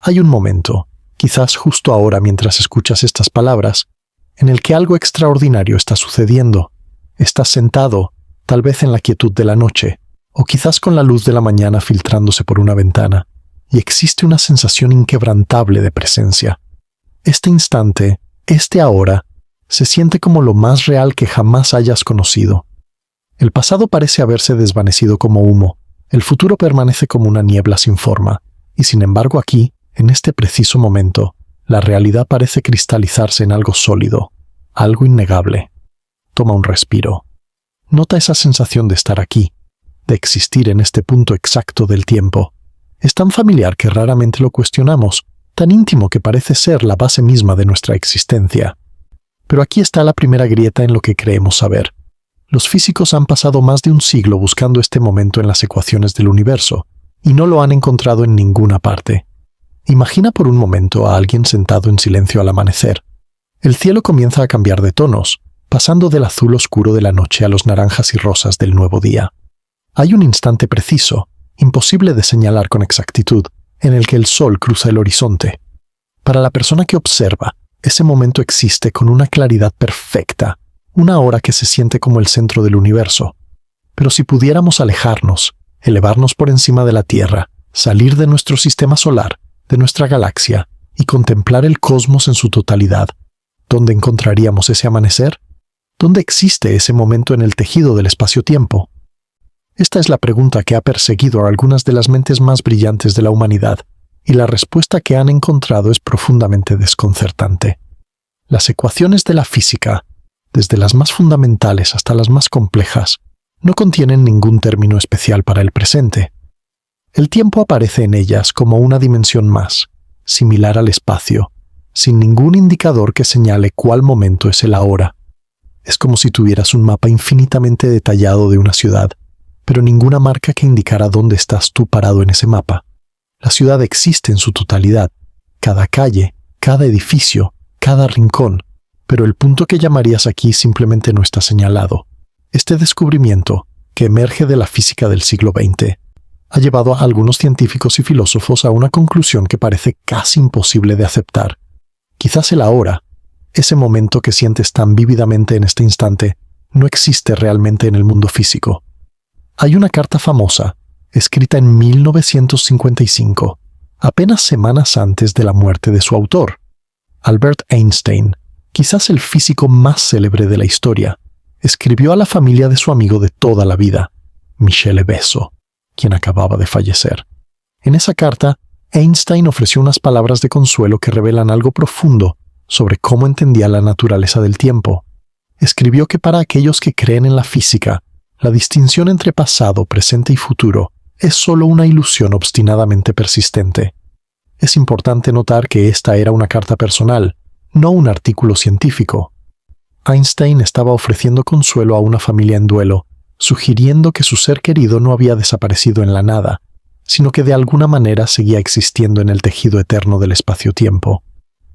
Hay un momento, quizás justo ahora mientras escuchas estas palabras, en el que algo extraordinario está sucediendo. Estás sentado, tal vez en la quietud de la noche, o quizás con la luz de la mañana filtrándose por una ventana, y existe una sensación inquebrantable de presencia. Este instante, este ahora, se siente como lo más real que jamás hayas conocido. El pasado parece haberse desvanecido como humo, el futuro permanece como una niebla sin forma, y sin embargo aquí, en este preciso momento, la realidad parece cristalizarse en algo sólido, algo innegable. Toma un respiro. Nota esa sensación de estar aquí, de existir en este punto exacto del tiempo. Es tan familiar que raramente lo cuestionamos, tan íntimo que parece ser la base misma de nuestra existencia. Pero aquí está la primera grieta en lo que creemos saber. Los físicos han pasado más de un siglo buscando este momento en las ecuaciones del universo, y no lo han encontrado en ninguna parte. Imagina por un momento a alguien sentado en silencio al amanecer. El cielo comienza a cambiar de tonos, pasando del azul oscuro de la noche a los naranjas y rosas del nuevo día. Hay un instante preciso, imposible de señalar con exactitud, en el que el sol cruza el horizonte. Para la persona que observa, ese momento existe con una claridad perfecta, una hora que se siente como el centro del universo. Pero si pudiéramos alejarnos, elevarnos por encima de la Tierra, salir de nuestro sistema solar, de nuestra galaxia, y contemplar el cosmos en su totalidad, ¿dónde encontraríamos ese amanecer? ¿Dónde existe ese momento en el tejido del espacio-tiempo? Esta es la pregunta que ha perseguido a algunas de las mentes más brillantes de la humanidad, y la respuesta que han encontrado es profundamente desconcertante. Las ecuaciones de la física, desde las más fundamentales hasta las más complejas, no contienen ningún término especial para el presente. El tiempo aparece en ellas como una dimensión más, similar al espacio, sin ningún indicador que señale cuál momento es el ahora. Es como si tuvieras un mapa infinitamente detallado de una ciudad, pero ninguna marca que indicara dónde estás tú parado en ese mapa. La ciudad existe en su totalidad, cada calle, cada edificio, cada rincón, pero el punto que llamarías aquí simplemente no está señalado. Este descubrimiento, que emerge de la física del siglo XX, ha llevado a algunos científicos y filósofos a una conclusión que parece casi imposible de aceptar. Quizás el ahora, ese momento que sientes tan vívidamente en este instante, no existe realmente en el mundo físico. Hay una carta famosa, escrita en 1955, apenas semanas antes de la muerte de su autor. Albert Einstein, quizás el físico más célebre de la historia, escribió a la familia de su amigo de toda la vida, Michele Besso, quien acababa de fallecer. En esa carta, Einstein ofreció unas palabras de consuelo que revelan algo profundo sobre cómo entendía la naturaleza del tiempo. Escribió que para aquellos que creen en la física, la distinción entre pasado, presente y futuro es solo una ilusión obstinadamente persistente. Es importante notar que esta era una carta personal, no un artículo científico. Einstein estaba ofreciendo consuelo a una familia en duelo, sugiriendo que su ser querido no había desaparecido en la nada, sino que de alguna manera seguía existiendo en el tejido eterno del espacio-tiempo.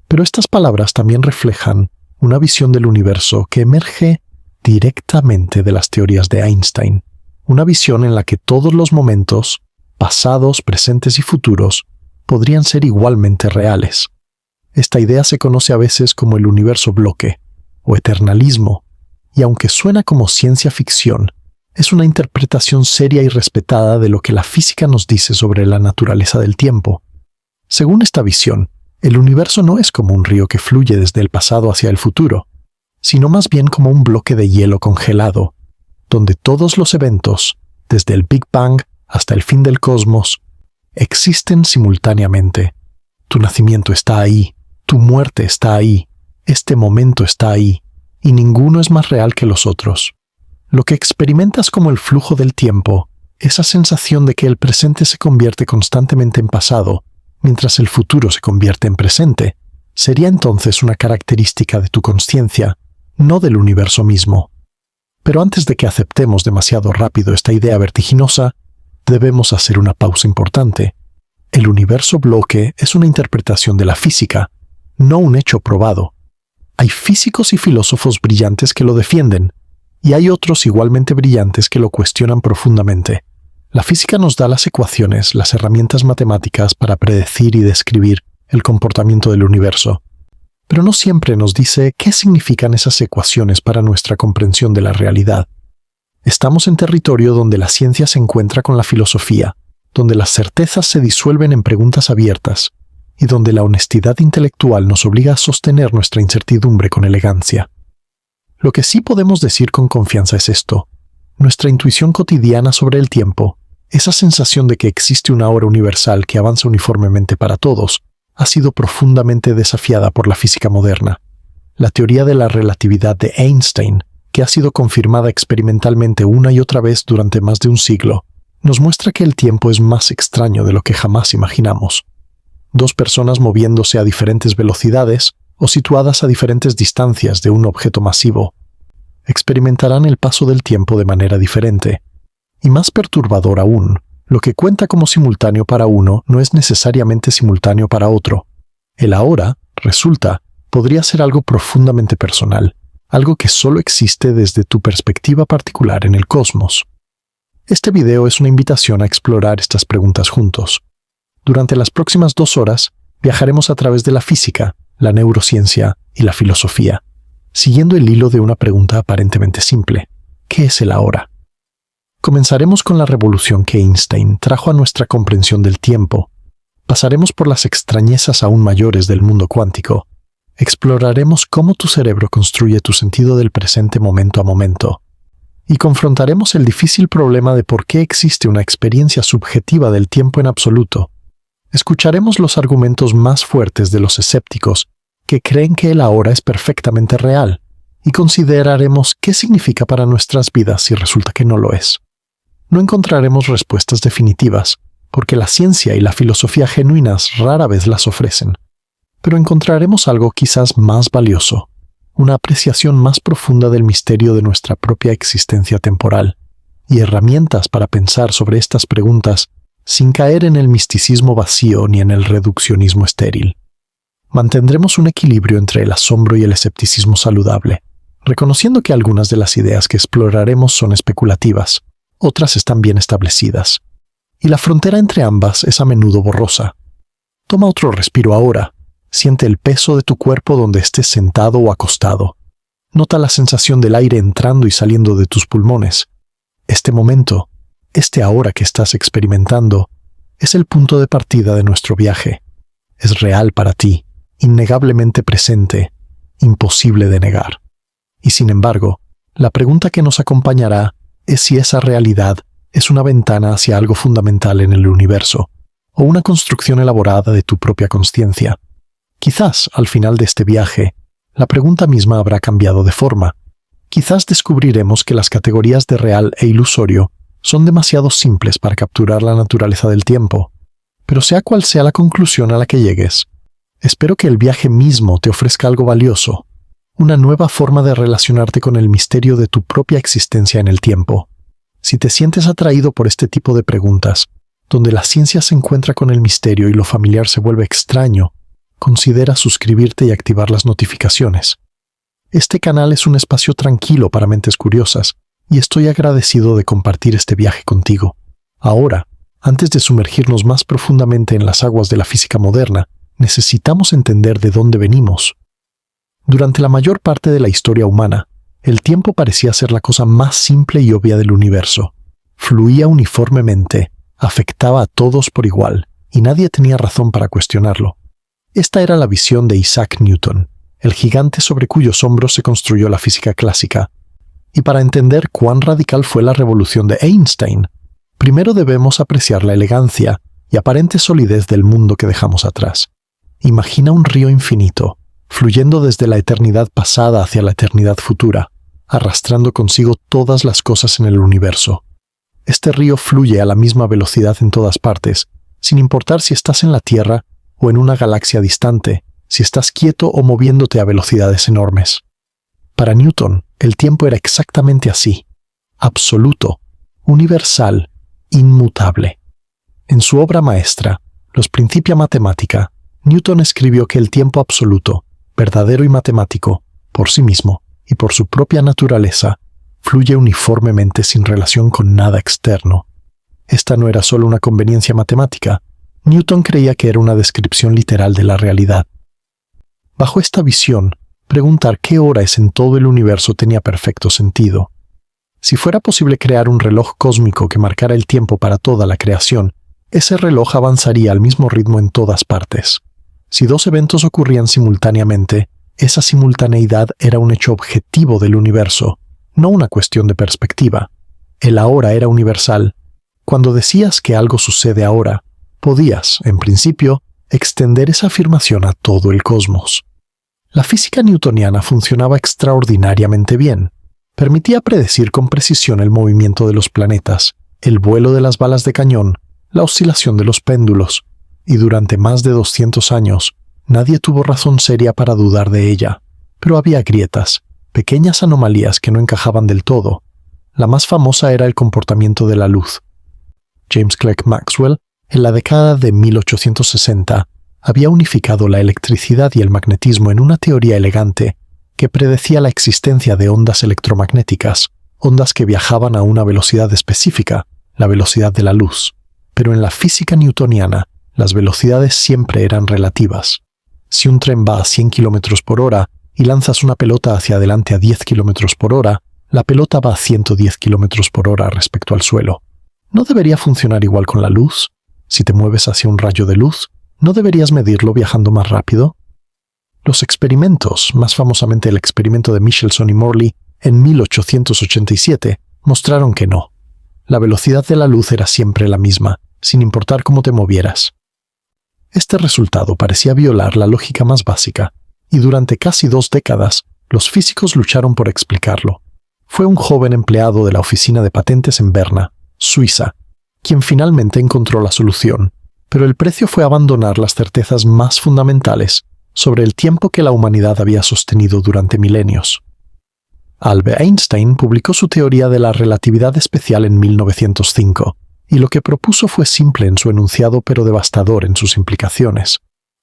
Pero estas palabras también reflejan una visión del universo que emerge directamente de las teorías de Einstein, una visión en la que todos los momentos, pasados, presentes y futuros, podrían ser igualmente reales. Esta idea se conoce a veces como el universo bloque, o eternalismo, y aunque suena como ciencia ficción, es una interpretación seria y respetada de lo que la física nos dice sobre la naturaleza del tiempo. Según esta visión, el universo no es como un río que fluye desde el pasado hacia el futuro, sino más bien como un bloque de hielo congelado, donde todos los eventos, desde el Big Bang hasta el fin del cosmos, existen simultáneamente. Tu nacimiento está ahí, tu muerte está ahí, este momento está ahí, y ninguno es más real que los otros. Lo que experimentas como el flujo del tiempo, esa sensación de que el presente se convierte constantemente en pasado, mientras el futuro se convierte en presente, sería entonces una característica de tu consciencia, no del universo mismo. Pero antes de que aceptemos demasiado rápido esta idea vertiginosa, debemos hacer una pausa importante. El universo bloque es una interpretación de la física, no un hecho probado. Hay físicos y filósofos brillantes que lo defienden, y hay otros igualmente brillantes que lo cuestionan profundamente. La física nos da las ecuaciones, las herramientas matemáticas para predecir y describir el comportamiento del universo, pero no siempre nos dice qué significan esas ecuaciones para nuestra comprensión de la realidad. Estamos en territorio donde la ciencia se encuentra con la filosofía, donde las certezas se disuelven en preguntas abiertas, y donde la honestidad intelectual nos obliga a sostener nuestra incertidumbre con elegancia. Lo que sí podemos decir con confianza es esto: nuestra intuición cotidiana sobre el tiempo, esa sensación de que existe una hora universal que avanza uniformemente para todos, ha sido profundamente desafiada por la física moderna. La teoría de la relatividad de Einstein, que ha sido confirmada experimentalmente una y otra vez durante más de un siglo, nos muestra que el tiempo es más extraño de lo que jamás imaginamos. Dos personas moviéndose a diferentes velocidades o situadas a diferentes distancias de un objeto masivo experimentarán el paso del tiempo de manera diferente. Y más perturbador aún, lo que cuenta como simultáneo para uno no es necesariamente simultáneo para otro. El ahora, resulta, podría ser algo profundamente personal, algo que solo existe desde tu perspectiva particular en el cosmos. Este video es una invitación a explorar estas preguntas juntos. Durante las próximas 2 horas, viajaremos a través de la física, la neurociencia y la filosofía, siguiendo el hilo de una pregunta aparentemente simple: ¿qué es el ahora? Comenzaremos con la revolución que Einstein trajo a nuestra comprensión del tiempo. Pasaremos por las extrañezas aún mayores del mundo cuántico. Exploraremos cómo tu cerebro construye tu sentido del presente momento a momento. Y confrontaremos el difícil problema de por qué existe una experiencia subjetiva del tiempo en absoluto. Escucharemos los argumentos más fuertes de los escépticos que creen que el ahora es perfectamente real, y consideraremos qué significa para nuestras vidas si resulta que no lo es. No encontraremos respuestas definitivas, porque la ciencia y la filosofía genuinas rara vez las ofrecen. Pero encontraremos algo quizás más valioso, una apreciación más profunda del misterio de nuestra propia existencia temporal, y herramientas para pensar sobre estas preguntas sin caer en el misticismo vacío ni en el reduccionismo estéril. Mantendremos un equilibrio entre el asombro y el escepticismo saludable, reconociendo que algunas de las ideas que exploraremos son especulativas, otras están bien establecidas, y la frontera entre ambas es a menudo borrosa. Toma otro respiro ahora. Siente el peso de tu cuerpo donde estés sentado o acostado. Nota la sensación del aire entrando y saliendo de tus pulmones. Este momento, este ahora que estás experimentando, es el punto de partida de nuestro viaje. Es real para ti, innegablemente presente, imposible de negar. Y sin embargo, la pregunta que nos acompañará es si esa realidad es una ventana hacia algo fundamental en el universo, o una construcción elaborada de tu propia consciencia. Quizás, al final de este viaje, la pregunta misma habrá cambiado de forma. Quizás descubriremos que las categorías de real e ilusorio son demasiado simples para capturar la naturaleza del tiempo. Pero sea cual sea la conclusión a la que llegues, espero que el viaje mismo te ofrezca algo valioso, una nueva forma de relacionarte con el misterio de tu propia existencia en el tiempo. Si te sientes atraído por este tipo de preguntas, donde la ciencia se encuentra con el misterio y lo familiar se vuelve extraño, considera suscribirte y activar las notificaciones. Este canal es un espacio tranquilo para mentes curiosas, y estoy agradecido de compartir este viaje contigo. Ahora, antes de sumergirnos más profundamente en las aguas de la física moderna, necesitamos entender de dónde venimos. Durante la mayor parte de la historia humana, el tiempo parecía ser la cosa más simple y obvia del universo. Fluía uniformemente, afectaba a todos por igual, y nadie tenía razón para cuestionarlo. Esta era la visión de Isaac Newton, el gigante sobre cuyos hombros se construyó la física clásica. Y para entender cuán radical fue la revolución de Einstein, primero debemos apreciar la elegancia y aparente solidez del mundo que dejamos atrás. Imagina un río infinito, fluyendo desde la eternidad pasada hacia la eternidad futura, arrastrando consigo todas las cosas en el universo. Este río fluye a la misma velocidad en todas partes, sin importar si estás en la Tierra o en una galaxia distante, si estás quieto o moviéndote a velocidades enormes. Para Newton, el tiempo era exactamente así: absoluto, universal, inmutable. En su obra maestra, Los Principia Mathematica, Newton escribió que el tiempo absoluto, verdadero y matemático, por sí mismo y por su propia naturaleza, fluye uniformemente sin relación con nada externo. Esta no era solo una conveniencia matemática. Newton creía que era una descripción literal de la realidad. Bajo esta visión, preguntar qué hora es en todo el universo tenía perfecto sentido. Si fuera posible crear un reloj cósmico que marcara el tiempo para toda la creación, ese reloj avanzaría al mismo ritmo en todas partes. Si dos eventos ocurrían simultáneamente, esa simultaneidad era un hecho objetivo del universo, no una cuestión de perspectiva. El ahora era universal. Cuando decías que algo sucede ahora, podías, en principio, extender esa afirmación a todo el cosmos. La física newtoniana funcionaba extraordinariamente bien. Permitía predecir con precisión el movimiento de los planetas, el vuelo de las balas de cañón, la oscilación de los péndulos, y durante más de 200 años, nadie tuvo razón seria para dudar de ella. Pero había grietas, pequeñas anomalías que no encajaban del todo. La más famosa era el comportamiento de la luz. James Clerk Maxwell, en la década de 1860, había unificado la electricidad y el magnetismo en una teoría elegante que predecía la existencia de ondas electromagnéticas, ondas que viajaban a una velocidad específica, la velocidad de la luz. Pero en la física newtoniana, las velocidades siempre eran relativas. Si un tren va a 100 km por hora y lanzas una pelota hacia adelante a 10 km por hora, la pelota va a 110 km por hora respecto al suelo. ¿No debería funcionar igual con la luz? Si te mueves hacia un rayo de luz, ¿no deberías medirlo viajando más rápido? Los experimentos, más famosamente el experimento de Michelson y Morley en 1887, mostraron que no. La velocidad de la luz era siempre la misma, sin importar cómo te movieras. Este resultado parecía violar la lógica más básica, y durante casi 2 décadas, los físicos lucharon por explicarlo. Fue un joven empleado de la oficina de patentes en Berna, Suiza, quien finalmente encontró la solución, pero el precio fue abandonar las certezas más fundamentales sobre el tiempo que la humanidad había sostenido durante milenios. Albert Einstein publicó su teoría de la relatividad especial en 1905, y lo que propuso fue simple en su enunciado pero devastador en sus implicaciones.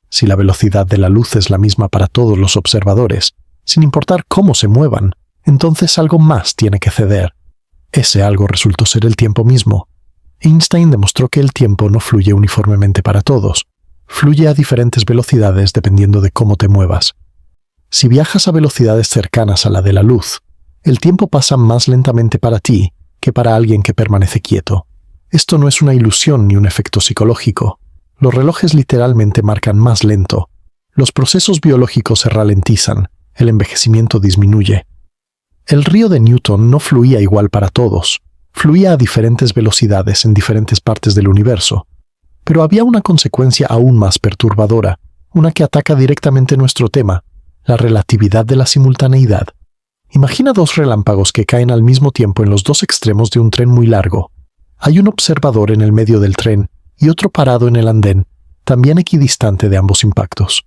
Si la velocidad de la luz es la misma para todos los observadores, sin importar cómo se muevan, entonces algo más tiene que ceder. Ese algo resultó ser el tiempo mismo. Einstein demostró que el tiempo no fluye uniformemente para todos. Fluye a diferentes velocidades dependiendo de cómo te muevas. Si viajas a velocidades cercanas a la de la luz, el tiempo pasa más lentamente para ti que para alguien que permanece quieto. Esto no es una ilusión ni un efecto psicológico. Los relojes literalmente marcan más lento. Los procesos biológicos se ralentizan, el envejecimiento disminuye. El río de Newton no fluía igual para todos. Fluía a diferentes velocidades en diferentes partes del universo. Pero había una consecuencia aún más perturbadora, una que ataca directamente nuestro tema, la relatividad de la simultaneidad. Imagina 2 relámpagos que caen al mismo tiempo en los 2 extremos de un tren muy largo. Hay un observador en el medio del tren y otro parado en el andén, también equidistante de ambos impactos.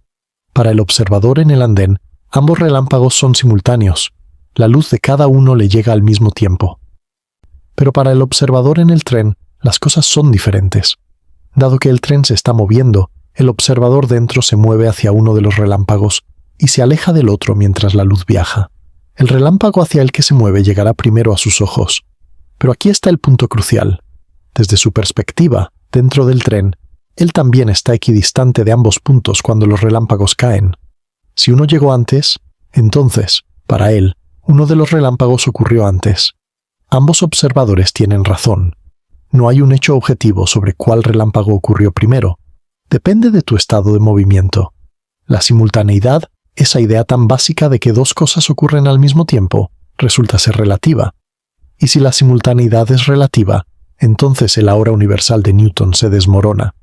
Para el observador en el andén, ambos relámpagos son simultáneos. La luz de cada uno le llega al mismo tiempo. Pero para el observador en el tren, las cosas son diferentes. Dado que el tren se está moviendo, el observador dentro se mueve hacia uno de los relámpagos y se aleja del otro mientras la luz viaja. El relámpago hacia el que se mueve llegará primero a sus ojos. Pero aquí está el punto crucial. Desde su perspectiva, dentro del tren, él también está equidistante de ambos puntos cuando los relámpagos caen. Si uno llegó antes, entonces, para él, uno de los relámpagos ocurrió antes. Ambos observadores tienen razón. No hay un hecho objetivo sobre cuál relámpago ocurrió primero. Depende de tu estado de movimiento. La simultaneidad, esa idea tan básica de que 2 cosas ocurren al mismo tiempo, resulta ser relativa. Y si la simultaneidad es relativa, entonces el ahora universal de Newton se desmorona.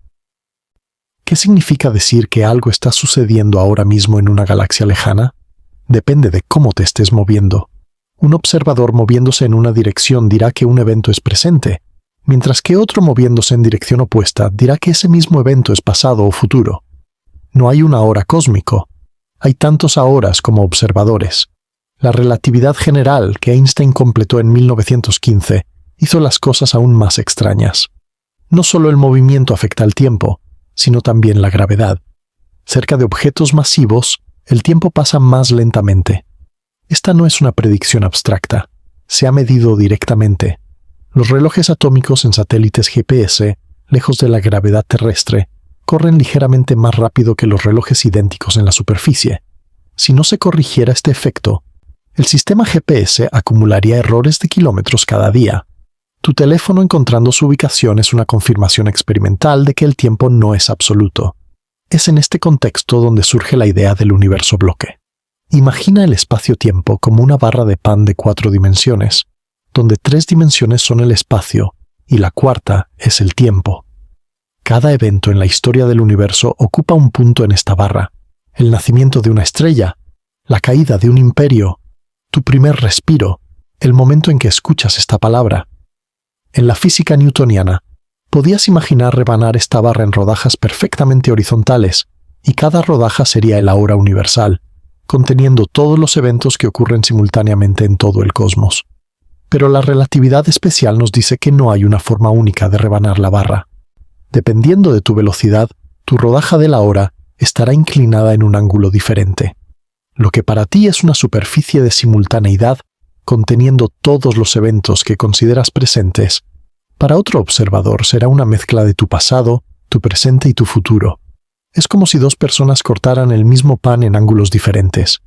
¿Qué significa decir que algo está sucediendo ahora mismo en una galaxia lejana? Depende de cómo te estés moviendo. Un observador moviéndose en una dirección dirá que un evento es presente, mientras que otro moviéndose en dirección opuesta dirá que ese mismo evento es pasado o futuro. No hay un ahora cósmico. Hay tantos ahoras como observadores. La relatividad general que Einstein completó en 1915 hizo las cosas aún más extrañas. No solo el movimiento afecta al tiempo, sino también la gravedad. Cerca de objetos masivos, el tiempo pasa más lentamente. Esta no es una predicción abstracta. Se ha medido directamente. Los relojes atómicos en satélites GPS, lejos de la gravedad terrestre, corren ligeramente más rápido que los relojes idénticos en la superficie. Si no se corrigiera este efecto, el sistema GPS acumularía errores de kilómetros cada día. Tu teléfono encontrando su ubicación es una confirmación experimental de que el tiempo no es absoluto. Es en este contexto donde surge la idea del universo bloque. Imagina el espacio-tiempo como una barra de pan de 4 dimensiones, donde 3 dimensiones son el espacio y la cuarta es el tiempo. Cada evento en la historia del universo ocupa un punto en esta barra. El nacimiento de una estrella, la caída de un imperio, tu primer respiro, el momento en que escuchas esta palabra. En la física newtoniana, podías imaginar rebanar esta barra en rodajas perfectamente horizontales, y cada rodaja sería el ahora universal, conteniendo todos los eventos que ocurren simultáneamente en todo el cosmos. Pero la relatividad especial nos dice que no hay una forma única de rebanar la barra. Dependiendo de tu velocidad, tu rodaja de la hora estará inclinada en un ángulo diferente. Lo que para ti es una superficie de simultaneidad, conteniendo todos los eventos que consideras presentes, para otro observador será una mezcla de tu pasado, tu presente y tu futuro. Es como si 2 personas cortaran el mismo pan en ángulos diferentes.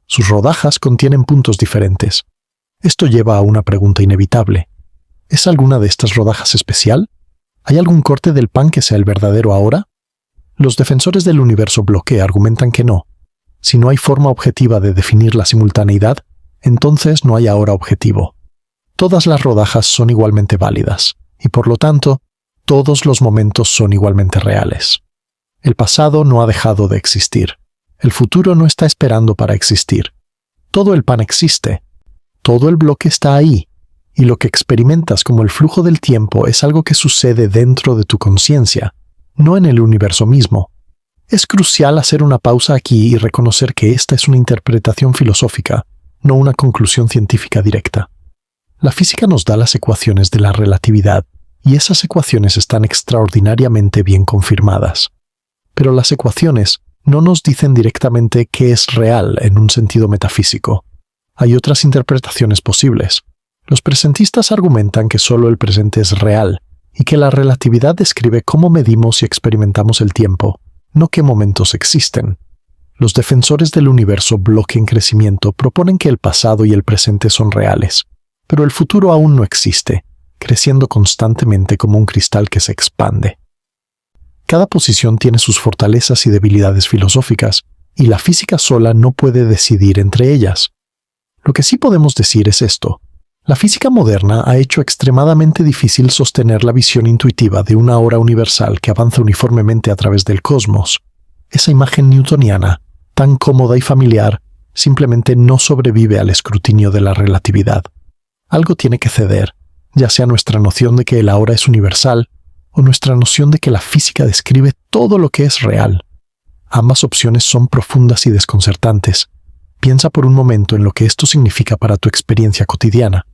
Sus rodajas contienen puntos diferentes. Esto lleva a una pregunta inevitable. ¿Es alguna de estas rodajas especial? ¿Hay algún corte del pan que sea el verdadero ahora? Los defensores del universo bloque argumentan que no. Si no hay forma objetiva de definir la simultaneidad, entonces no hay ahora objetivo. Todas las rodajas son igualmente válidas, y por lo tanto, todos los momentos son igualmente reales. El pasado no ha dejado de existir. El futuro no está esperando para existir. Todo el pan existe. Todo el bloque está ahí, y lo que experimentas como el flujo del tiempo es algo que sucede dentro de tu conciencia, no en el universo mismo. Es crucial hacer una pausa aquí y reconocer que esta es una interpretación filosófica, no una conclusión científica directa. La física nos da las ecuaciones de la relatividad, y esas ecuaciones están extraordinariamente bien confirmadas. Pero las ecuaciones no nos dicen directamente qué es real en un sentido metafísico. Hay otras interpretaciones posibles. Los presentistas argumentan que solo el presente es real y que la relatividad describe cómo medimos y experimentamos el tiempo, no qué momentos existen. Los defensores del universo bloque en crecimiento proponen que el pasado y el presente son reales, pero el futuro aún no existe, creciendo constantemente como un cristal que se expande. Cada posición tiene sus fortalezas y debilidades filosóficas, y la física sola no puede decidir entre ellas. Lo que sí podemos decir es esto. La física moderna ha hecho extremadamente difícil sostener la visión intuitiva de una hora universal que avanza uniformemente a través del cosmos. Esa imagen newtoniana, tan cómoda y familiar, simplemente no sobrevive al escrutinio de la relatividad. Algo tiene que ceder, ya sea nuestra noción de que el ahora es universal o nuestra noción de que la física describe todo lo que es real. Ambas opciones son profundas y desconcertantes. Piensa por un momento en lo que esto significa para tu experiencia cotidiana.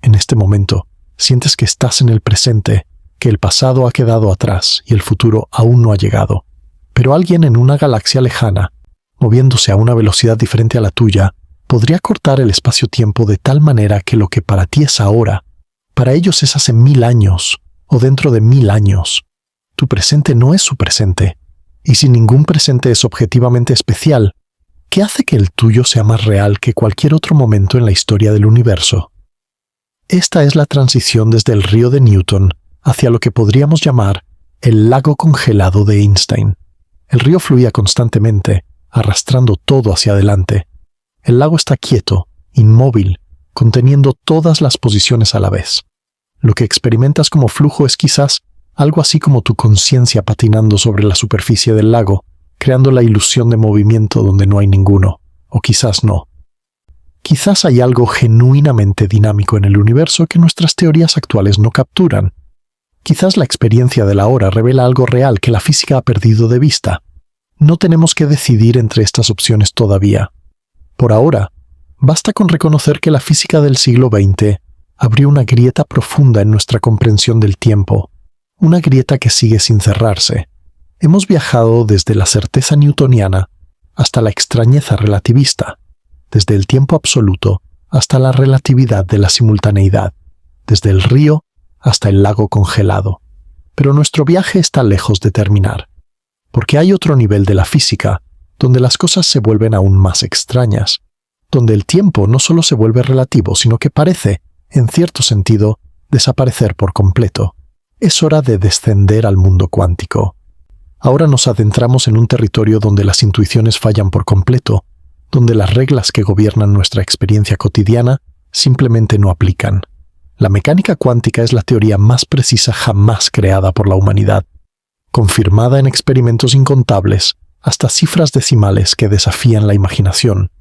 En este momento, sientes que estás en el presente, que el pasado ha quedado atrás y el futuro aún no ha llegado. Pero alguien en una galaxia lejana, moviéndose a una velocidad diferente a la tuya, podría cortar el espacio-tiempo de tal manera que lo que para ti es ahora, para ellos es hace 1000 años o dentro de 1000 años. Tu presente no es su presente, y si ningún presente es objetivamente especial, ¿qué hace que el tuyo sea más real que cualquier otro momento en la historia del universo? Esta es la transición desde el río de Newton hacia lo que podríamos llamar el lago congelado de Einstein. El río fluía constantemente, arrastrando todo hacia adelante. El lago está quieto, inmóvil, conteniendo todas las posiciones a la vez. Lo que experimentas como flujo es quizás algo así como tu conciencia patinando sobre la superficie del lago, creando la ilusión de movimiento donde no hay ninguno, o quizás no. Quizás hay algo genuinamente dinámico en el universo que nuestras teorías actuales no capturan. Quizás la experiencia de la hora revela algo real que la física ha perdido de vista. No tenemos que decidir entre estas opciones todavía. Por ahora, basta con reconocer que la física del siglo XX abrió una grieta profunda en nuestra comprensión del tiempo, una grieta que sigue sin cerrarse. Hemos viajado desde la certeza newtoniana hasta la extrañeza relativista, desde el tiempo absoluto hasta la relatividad de la simultaneidad, desde el río hasta el lago congelado. Pero nuestro viaje está lejos de terminar, porque hay otro nivel de la física donde las cosas se vuelven aún más extrañas, donde el tiempo no solo se vuelve relativo, sino que parece, en cierto sentido, desaparecer por completo. Es hora de descender al mundo cuántico. Ahora nos adentramos en un territorio donde las intuiciones fallan por completo, donde las reglas que gobiernan nuestra experiencia cotidiana simplemente no aplican. La mecánica cuántica es la teoría más precisa jamás creada por la humanidad, confirmada en experimentos incontables, hasta cifras decimales que desafían la imaginación.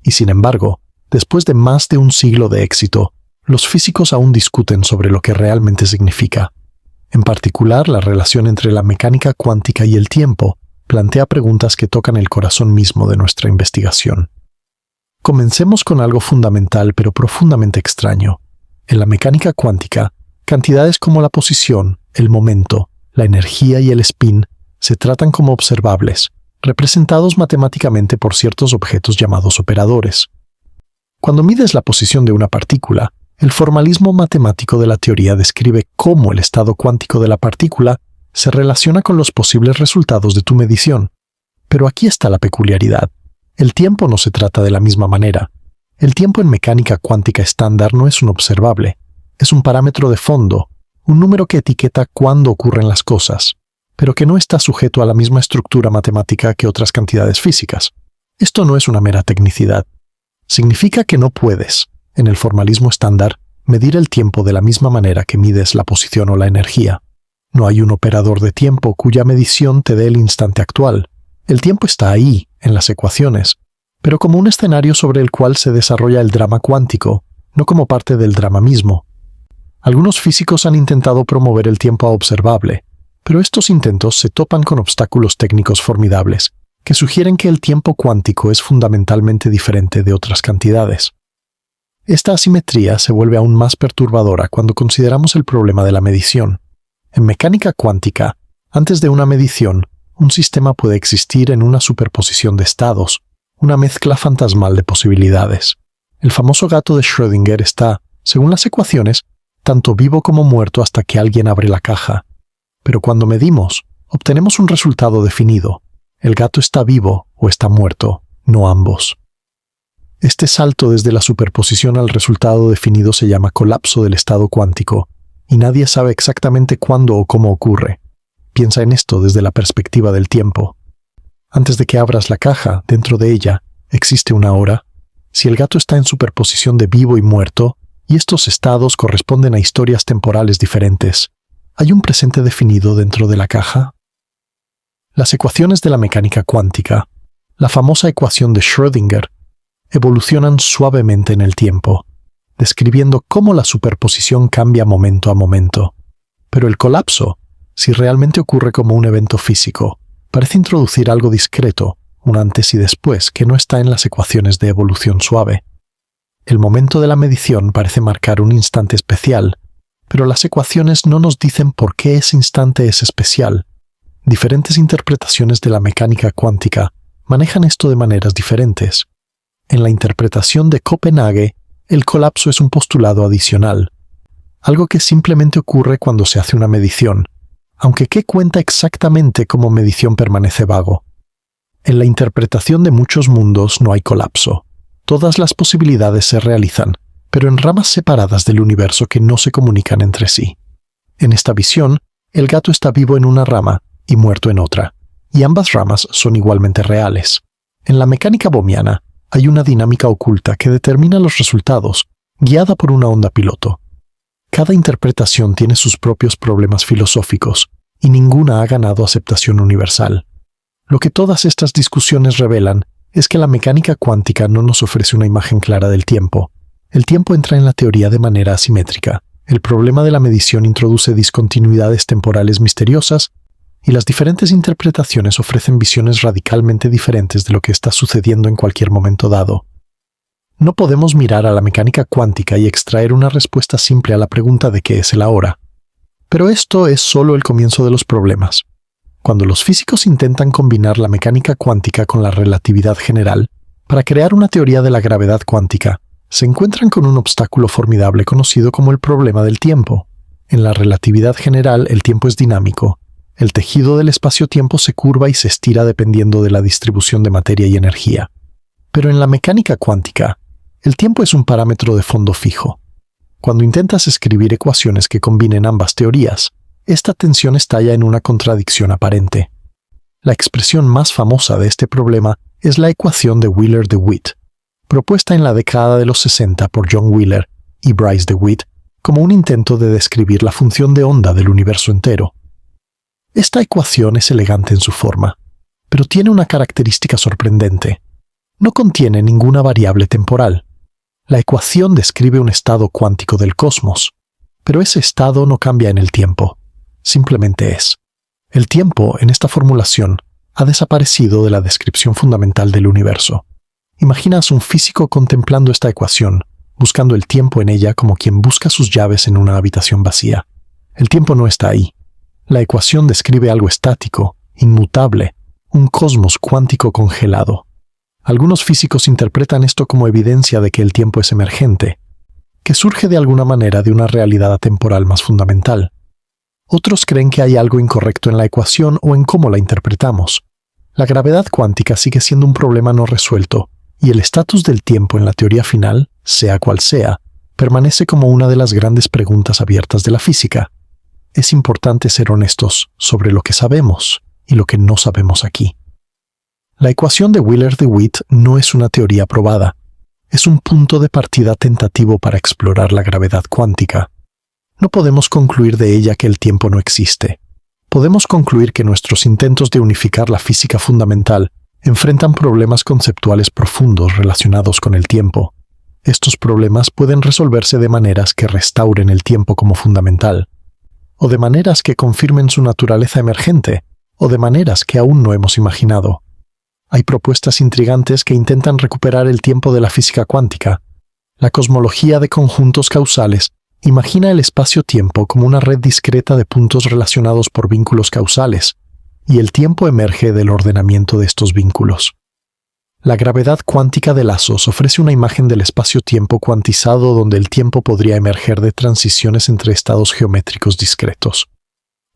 Y sin embargo, después de más de un siglo de éxito, los físicos aún discuten sobre lo que realmente significa. En particular, la relación entre la mecánica cuántica y el tiempo plantea preguntas que tocan el corazón mismo de nuestra investigación. Comencemos con algo fundamental pero profundamente extraño. En la mecánica cuántica, cantidades como la posición, el momento, la energía y el spin se tratan como observables, representados matemáticamente por ciertos objetos llamados operadores. Cuando mides la posición de una partícula, el formalismo matemático de la teoría describe cómo el estado cuántico de la partícula se relaciona con los posibles resultados de tu medición. Pero aquí está la peculiaridad. El tiempo no se trata de la misma manera. El tiempo en mecánica cuántica estándar no es un observable, es un parámetro de fondo, un número que etiqueta cuándo ocurren las cosas, pero que no está sujeto a la misma estructura matemática que otras cantidades físicas. Esto no es una mera tecnicidad. Significa que no puedes, en el formalismo estándar, medir el tiempo de la misma manera que mides la posición o la energía. No hay un operador de tiempo cuya medición te dé el instante actual. El tiempo está ahí, en las ecuaciones, pero como un escenario sobre el cual se desarrolla el drama cuántico, no como parte del drama mismo. Algunos físicos han intentado promover el tiempo a observable, pero estos intentos se topan con obstáculos técnicos formidables, que sugieren que el tiempo cuántico es fundamentalmente diferente de otras cantidades. Esta asimetría se vuelve aún más perturbadora cuando consideramos el problema de la medición. En mecánica cuántica, antes de una medición, un sistema puede existir en una superposición de estados, una mezcla fantasmal de posibilidades. El famoso gato de Schrödinger está, según las ecuaciones, tanto vivo como muerto hasta que alguien abre la caja. Pero cuando medimos, obtenemos un resultado definido. El gato está vivo o está muerto, no ambos. Este salto desde la superposición al resultado definido se llama colapso del estado cuántico, y nadie sabe exactamente cuándo o cómo ocurre. Piensa en esto desde la perspectiva del tiempo. Antes de que abras la caja, dentro de ella, existe una hora. Si el gato está en superposición de vivo y muerto, y estos estados corresponden a historias temporales diferentes, ¿hay un presente definido dentro de la caja? Las ecuaciones de la mecánica cuántica, la famosa ecuación de Schrödinger, evolucionan suavemente en el tiempo, describiendo cómo la superposición cambia momento a momento. Pero el colapso, si realmente ocurre como un evento físico, parece introducir algo discreto, un antes y después, que no está en las ecuaciones de evolución suave. El momento de la medición parece marcar un instante especial, pero las ecuaciones no nos dicen por qué ese instante es especial. Diferentes interpretaciones de la mecánica cuántica manejan esto de maneras diferentes. En la interpretación de Copenhague, el colapso es un postulado adicional, algo que simplemente ocurre cuando se hace una medición, aunque qué cuenta exactamente como medición permanece vago. En la interpretación de muchos mundos no hay colapso. Todas las posibilidades se realizan, pero en ramas separadas del universo que no se comunican entre sí. En esta visión, el gato está vivo en una rama y muerto en otra, y ambas ramas son igualmente reales. En la mecánica bohmiana, hay una dinámica oculta que determina los resultados, guiada por una onda piloto. Cada interpretación tiene sus propios problemas filosóficos, y ninguna ha ganado aceptación universal. Lo que todas estas discusiones revelan es que la mecánica cuántica no nos ofrece una imagen clara del tiempo. El tiempo entra en la teoría de manera asimétrica. El problema de la medición introduce discontinuidades temporales misteriosas, y las diferentes interpretaciones ofrecen visiones radicalmente diferentes de lo que está sucediendo en cualquier momento dado. No podemos mirar a la mecánica cuántica y extraer una respuesta simple a la pregunta de qué es el ahora. Pero esto es solo el comienzo de los problemas. Cuando los físicos intentan combinar la mecánica cuántica con la relatividad general para crear una teoría de la gravedad cuántica, se encuentran con un obstáculo formidable conocido como el problema del tiempo. En la relatividad general, el tiempo es dinámico. El tejido del espacio-tiempo se curva y se estira dependiendo de la distribución de materia y energía. Pero en la mecánica cuántica, el tiempo es un parámetro de fondo fijo. Cuando intentas escribir ecuaciones que combinen ambas teorías, esta tensión estalla en una contradicción aparente. La expresión más famosa de este problema es la ecuación de Wheeler-DeWitt, propuesta en la década de los 60 por John Wheeler y Bryce DeWitt como un intento de describir la función de onda del universo entero. Esta ecuación es elegante en su forma, pero tiene una característica sorprendente. No contiene ninguna variable temporal. La ecuación describe un estado cuántico del cosmos, pero ese estado no cambia en el tiempo, simplemente es. El tiempo, en esta formulación, ha desaparecido de la descripción fundamental del universo. Imaginas un físico contemplando esta ecuación, buscando el tiempo en ella como quien busca sus llaves en una habitación vacía. El tiempo no está ahí. La ecuación describe algo estático, inmutable, un cosmos cuántico congelado. Algunos físicos interpretan esto como evidencia de que el tiempo es emergente, que surge de alguna manera de una realidad atemporal más fundamental. Otros creen que hay algo incorrecto en la ecuación o en cómo la interpretamos. La gravedad cuántica sigue siendo un problema no resuelto, y el estatus del tiempo en la teoría final, sea cual sea, permanece como una de las grandes preguntas abiertas de la física. Es importante ser honestos sobre lo que sabemos y lo que no sabemos aquí. La ecuación de Wheeler-DeWitt no es una teoría probada. Es un punto de partida tentativo para explorar la gravedad cuántica. No podemos concluir de ella que el tiempo no existe. Podemos concluir que nuestros intentos de unificar la física fundamental enfrentan problemas conceptuales profundos relacionados con el tiempo. Estos problemas pueden resolverse de maneras que restauren el tiempo como fundamental, o de maneras que confirmen su naturaleza emergente, o de maneras que aún no hemos imaginado. Hay propuestas intrigantes que intentan recuperar el tiempo de la física cuántica. La cosmología de conjuntos causales imagina el espacio-tiempo como una red discreta de puntos relacionados por vínculos causales, y el tiempo emerge del ordenamiento de estos vínculos. La gravedad cuántica de lazos ofrece una imagen del espacio-tiempo cuantizado donde el tiempo podría emerger de transiciones entre estados geométricos discretos.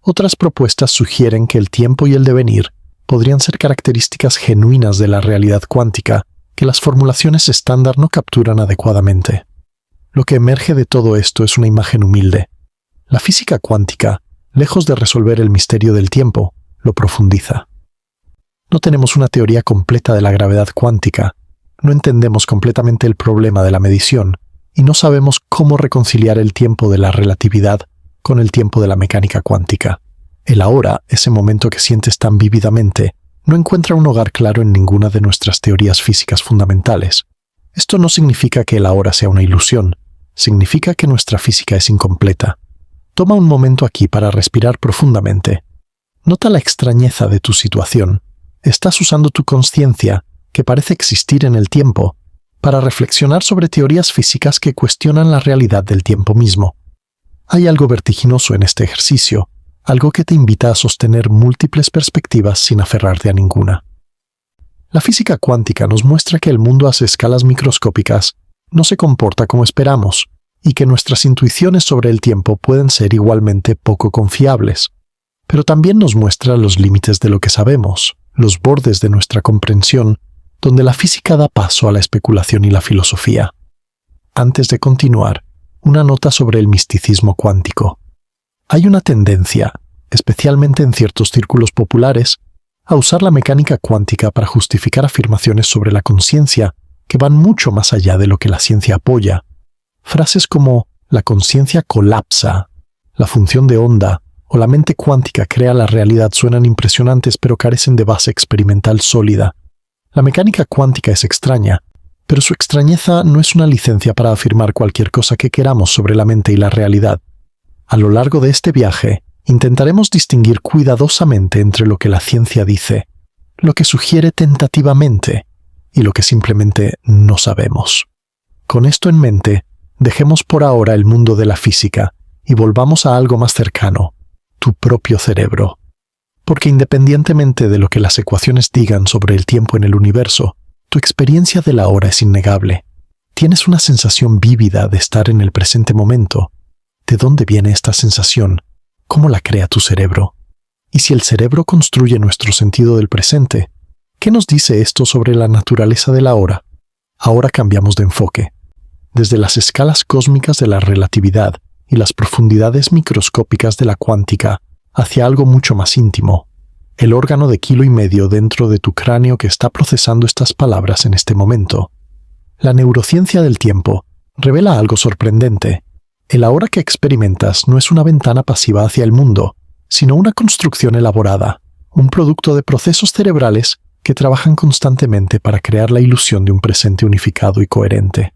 Otras propuestas sugieren que el tiempo y el devenir podrían ser características genuinas de la realidad cuántica que las formulaciones estándar no capturan adecuadamente. Lo que emerge de todo esto es una imagen humilde. La física cuántica, lejos de resolver el misterio del tiempo, lo profundiza. No tenemos una teoría completa de la gravedad cuántica, no entendemos completamente el problema de la medición y no sabemos cómo reconciliar el tiempo de la relatividad con el tiempo de la mecánica cuántica. El ahora, ese momento que sientes tan vívidamente, no encuentra un hogar claro en ninguna de nuestras teorías físicas fundamentales. Esto no significa que el ahora sea una ilusión, significa que nuestra física es incompleta. Toma un momento aquí para respirar profundamente. Nota la extrañeza de tu situación. Estás usando tu conciencia, que parece existir en el tiempo, para reflexionar sobre teorías físicas que cuestionan la realidad del tiempo mismo. Hay algo vertiginoso en este ejercicio, algo que te invita a sostener múltiples perspectivas sin aferrarte a ninguna. La física cuántica nos muestra que el mundo a escalas microscópicas no se comporta como esperamos, y que nuestras intuiciones sobre el tiempo pueden ser igualmente poco confiables. Pero también nos muestra los límites de lo que sabemos, los bordes de nuestra comprensión, donde la física da paso a la especulación y la filosofía. Antes de continuar, una nota sobre el misticismo cuántico. Hay una tendencia, especialmente en ciertos círculos populares, a usar la mecánica cuántica para justificar afirmaciones sobre la conciencia que van mucho más allá de lo que la ciencia apoya. Frases como la conciencia colapsa, la función de onda o la mente cuántica crea la realidad suenan impresionantes pero carecen de base experimental sólida. La mecánica cuántica es extraña, pero su extrañeza no es una licencia para afirmar cualquier cosa que queramos sobre la mente y la realidad. A lo largo de este viaje, intentaremos distinguir cuidadosamente entre lo que la ciencia dice, lo que sugiere tentativamente y lo que simplemente no sabemos. Con esto en mente, dejemos por ahora el mundo de la física y volvamos a algo más cercano, tu propio cerebro. Porque independientemente de lo que las ecuaciones digan sobre el tiempo en el universo, tu experiencia de la hora es innegable. Tienes una sensación vívida de estar en el presente momento. ¿De dónde viene esta sensación? ¿Cómo la crea tu cerebro? Y si el cerebro construye nuestro sentido del presente, ¿qué nos dice esto sobre la naturaleza del ahora? Ahora cambiamos de enfoque. Desde las escalas cósmicas de la relatividad y las profundidades microscópicas de la cuántica hacia algo mucho más íntimo, el órgano de 1,5 kilos dentro de tu cráneo que está procesando estas palabras en este momento. La neurociencia del tiempo revela algo sorprendente. El ahora que experimentas no es una ventana pasiva hacia el mundo, sino una construcción elaborada, un producto de procesos cerebrales que trabajan constantemente para crear la ilusión de un presente unificado y coherente.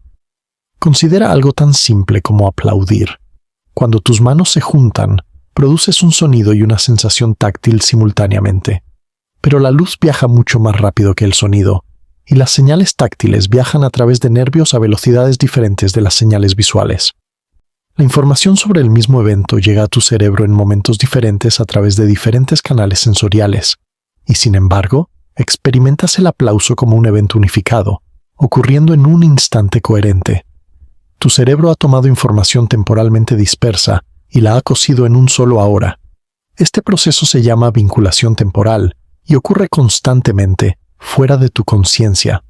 Considera algo tan simple como aplaudir. Cuando tus manos se juntan, produces un sonido y una sensación táctil simultáneamente. Pero la luz viaja mucho más rápido que el sonido, y las señales táctiles viajan a través de nervios a velocidades diferentes de las señales visuales. La información sobre el mismo evento llega a tu cerebro en momentos diferentes a través de diferentes canales sensoriales, y sin embargo, experimentas el aplauso como un evento unificado, ocurriendo en un instante coherente. Tu cerebro ha tomado información temporalmente dispersa y la ha cosido en un solo ahora. Este proceso se llama vinculación temporal y ocurre constantemente, fuera de tu conciencia.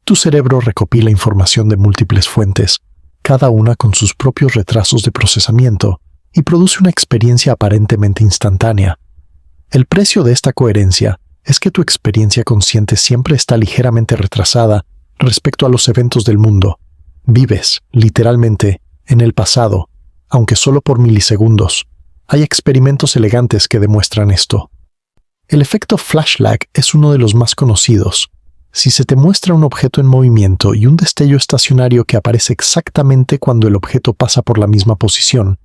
Tu cerebro recopila información de múltiples fuentes, cada una con sus propios retrasos de procesamiento, y produce una experiencia aparentemente instantánea. El precio de esta coherencia es que tu experiencia consciente siempre está ligeramente retrasada respecto a los eventos del mundo. Vives, literalmente, en el pasado, aunque solo por milisegundos. Hay experimentos elegantes que demuestran esto. El efecto flash lag es uno de los más conocidos. Si se te muestra un objeto en movimiento y un destello estacionario que aparece exactamente cuando el objeto pasa por la misma posición,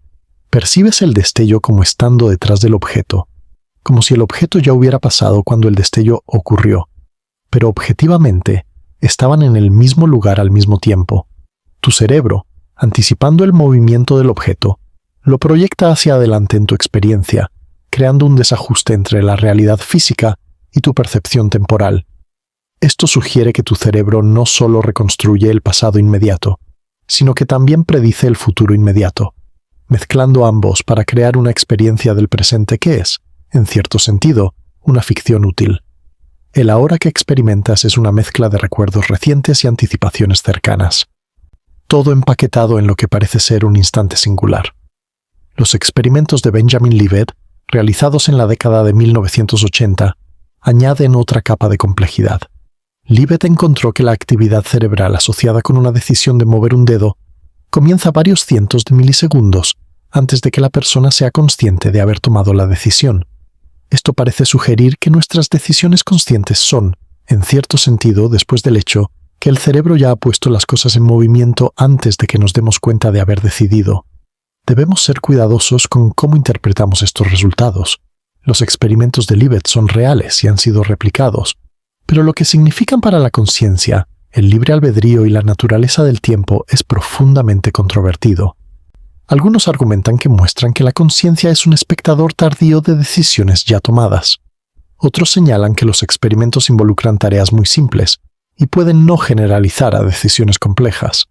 percibes el destello como estando detrás del objeto, como si el objeto ya hubiera pasado cuando el destello ocurrió, pero objetivamente estaban en el mismo lugar al mismo tiempo. Tu cerebro, anticipando el movimiento del objeto, lo proyecta hacia adelante en tu experiencia, creando un desajuste entre la realidad física y tu percepción temporal. Esto sugiere que tu cerebro no solo reconstruye el pasado inmediato, sino que también predice el futuro inmediato, mezclando ambos para crear una experiencia del presente que es, en cierto sentido, una ficción útil. El ahora que experimentas es una mezcla de recuerdos recientes y anticipaciones cercanas, todo empaquetado en lo que parece ser un instante singular. Los experimentos de Benjamin Libet, realizados en la década de 1980, añaden otra capa de complejidad. Libet encontró que la actividad cerebral asociada con una decisión de mover un dedo comienza varios cientos de milisegundos antes de que la persona sea consciente de haber tomado la decisión. Esto parece sugerir que nuestras decisiones conscientes son, en cierto sentido, después del hecho, que el cerebro ya ha puesto las cosas en movimiento antes de que nos demos cuenta de haber decidido. Debemos ser cuidadosos con cómo interpretamos estos resultados. Los experimentos de Libet son reales y han sido replicados, pero lo que significan para la conciencia, el libre albedrío y la naturaleza del tiempo es profundamente controvertido. Algunos argumentan que muestran que la conciencia es un espectador tardío de decisiones ya tomadas. Otros señalan que los experimentos involucran tareas muy simples y pueden no generalizar a decisiones complejas.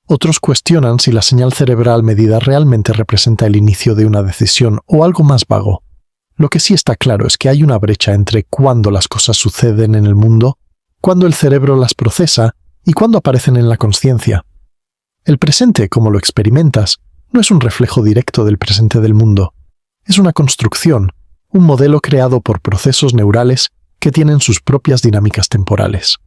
Otros cuestionan si la señal cerebral medida realmente representa el inicio de una decisión o algo más vago. Lo que sí está claro es que hay una brecha entre cuándo las cosas suceden en el mundo, cuándo el cerebro las procesa y cuándo aparecen en la conciencia. El presente, como lo experimentas, no es un reflejo directo del presente del mundo. Es una construcción, un modelo creado por procesos neurales que tienen sus propias dinámicas temporales.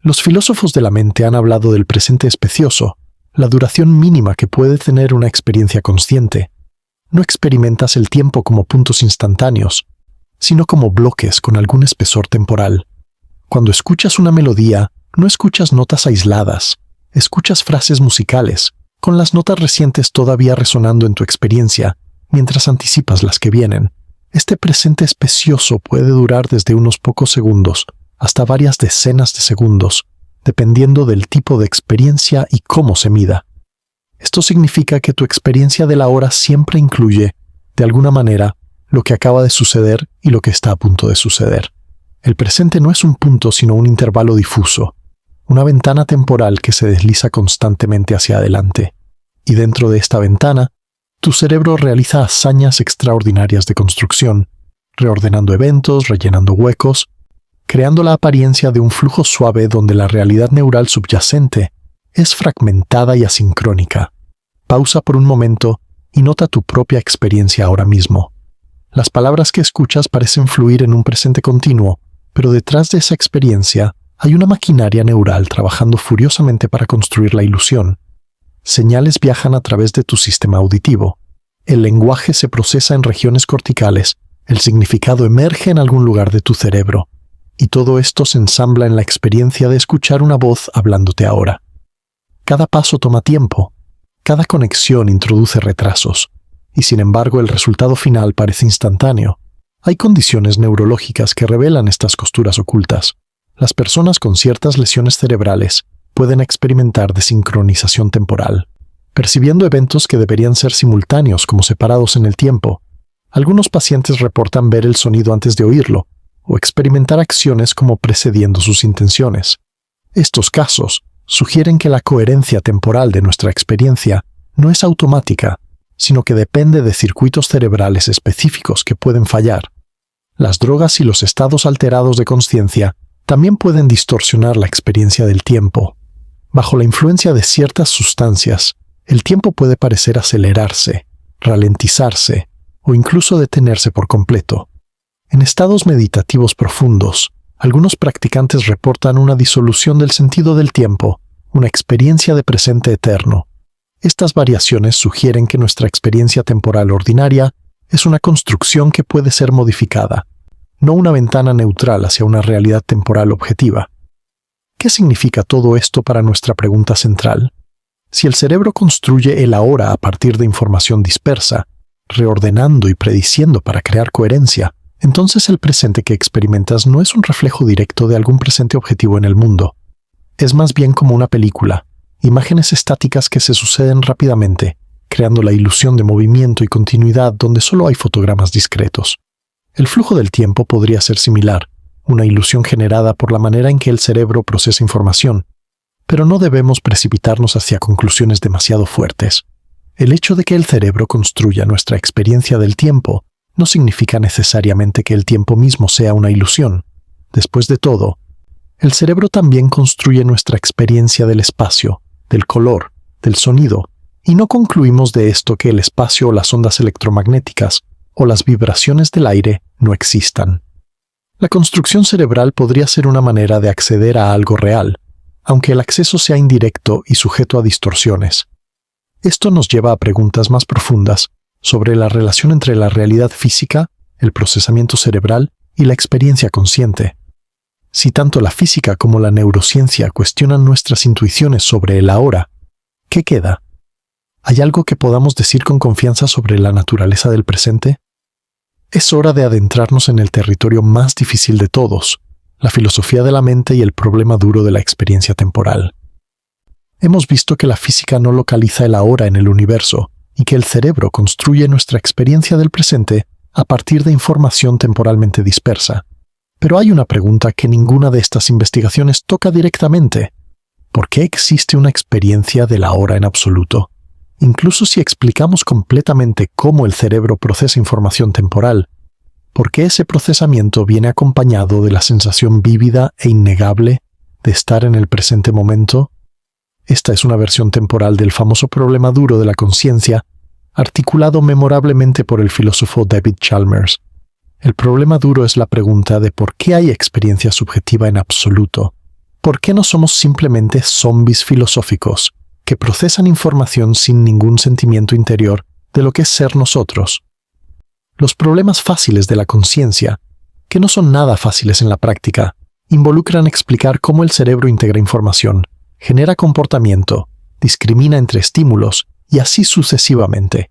Los filósofos de la mente han hablado del presente especioso, la duración mínima que puede tener una experiencia consciente. No experimentas el tiempo como puntos instantáneos, sino como bloques con algún espesor temporal. Cuando escuchas una melodía, no escuchas notas aisladas, escuchas frases musicales, con las notas recientes todavía resonando en tu experiencia, mientras anticipas las que vienen. Este presente especioso puede durar desde unos pocos segundos hasta varias decenas de segundos, dependiendo del tipo de experiencia y cómo se mida. Esto significa que tu experiencia de la hora siempre incluye, de alguna manera, lo que acaba de suceder y lo que está a punto de suceder. El presente no es un punto sino un intervalo difuso, una ventana temporal que se desliza constantemente hacia adelante. Y dentro de esta ventana, Tu cerebro realiza hazañas extraordinarias de construcción, reordenando eventos, rellenando huecos, creando la apariencia de un flujo suave donde la realidad neural subyacente es fragmentada y asincrónica. Pausa por un momento y nota tu propia experiencia ahora mismo. Las palabras que escuchas parecen fluir en un presente continuo, pero detrás de esa experiencia hay una maquinaria neural trabajando furiosamente para construir la ilusión. Señales viajan a través de tu sistema auditivo. El lenguaje se procesa en regiones corticales, el significado emerge en algún lugar de tu cerebro, y todo esto se ensambla en la experiencia de escuchar una voz hablándote ahora. Cada paso toma tiempo, cada conexión introduce retrasos, y sin embargo el resultado final parece instantáneo. Hay condiciones neurológicas que revelan estas costuras ocultas. Las personas con ciertas lesiones cerebrales pueden experimentar desincronización temporal, percibiendo eventos que deberían ser simultáneos como separados en el tiempo. Algunos pacientes reportan ver el sonido antes de oírlo, o experimentar acciones como precediendo sus intenciones. Estos casos sugieren que la coherencia temporal de nuestra experiencia no es automática, sino que depende de circuitos cerebrales específicos que pueden fallar. Las drogas y los estados alterados de consciencia también pueden distorsionar la experiencia del tiempo. Bajo la influencia de ciertas sustancias, el tiempo puede parecer acelerarse, ralentizarse o incluso detenerse por completo. En estados meditativos profundos, algunos practicantes reportan una disolución del sentido del tiempo, una experiencia de presente eterno. Estas variaciones sugieren que nuestra experiencia temporal ordinaria es una construcción que puede ser modificada, no una ventana neutral hacia una realidad temporal objetiva. ¿Qué significa todo esto para nuestra pregunta central? Si el cerebro construye el ahora a partir de información dispersa, reordenando y prediciendo para crear coherencia, entonces el presente que experimentas no es un reflejo directo de algún presente objetivo en el mundo. Es más bien como una película, imágenes estáticas que se suceden rápidamente, creando la ilusión de movimiento y continuidad donde solo hay fotogramas discretos. El flujo del tiempo podría ser similar, una ilusión generada por la manera en que el cerebro procesa información, pero no debemos precipitarnos hacia conclusiones demasiado fuertes. El hecho de que el cerebro construya nuestra experiencia del tiempo no significa necesariamente que el tiempo mismo sea una ilusión. Después de todo, el cerebro también construye nuestra experiencia del espacio, del color, del sonido, y no concluimos de esto que el espacio o las ondas electromagnéticas o las vibraciones del aire no existan. La construcción cerebral podría ser una manera de acceder a algo real, aunque el acceso sea indirecto y sujeto a distorsiones. Esto nos lleva a preguntas más profundas sobre la relación entre la realidad física, el procesamiento cerebral y la experiencia consciente. Si tanto la física como la neurociencia cuestionan nuestras intuiciones sobre el ahora, ¿qué queda? ¿Hay algo que podamos decir con confianza sobre la naturaleza del presente? Es hora de adentrarnos en el territorio más difícil de todos, la filosofía de la mente y el problema duro de la experiencia temporal. Hemos visto que la física no localiza el ahora en el universo y que el cerebro construye nuestra experiencia del presente a partir de información temporalmente dispersa. Pero hay una pregunta que ninguna de estas investigaciones toca directamente. ¿Por qué existe una experiencia del ahora en absoluto? Incluso si explicamos completamente cómo el cerebro procesa información temporal, ¿por qué ese procesamiento viene acompañado de la sensación vívida e innegable de estar en el presente momento? Esta es una versión temporal del famoso problema duro de la conciencia, articulado memorablemente por el filósofo David Chalmers. El problema duro es la pregunta de por qué hay experiencia subjetiva en absoluto. ¿Por qué no somos simplemente zombies filosóficos que procesan información sin ningún sentimiento interior de lo que es ser nosotros? Los problemas fáciles de la conciencia, que no son nada fáciles en la práctica, involucran explicar cómo el cerebro integra información, genera comportamiento, discrimina entre estímulos y así sucesivamente.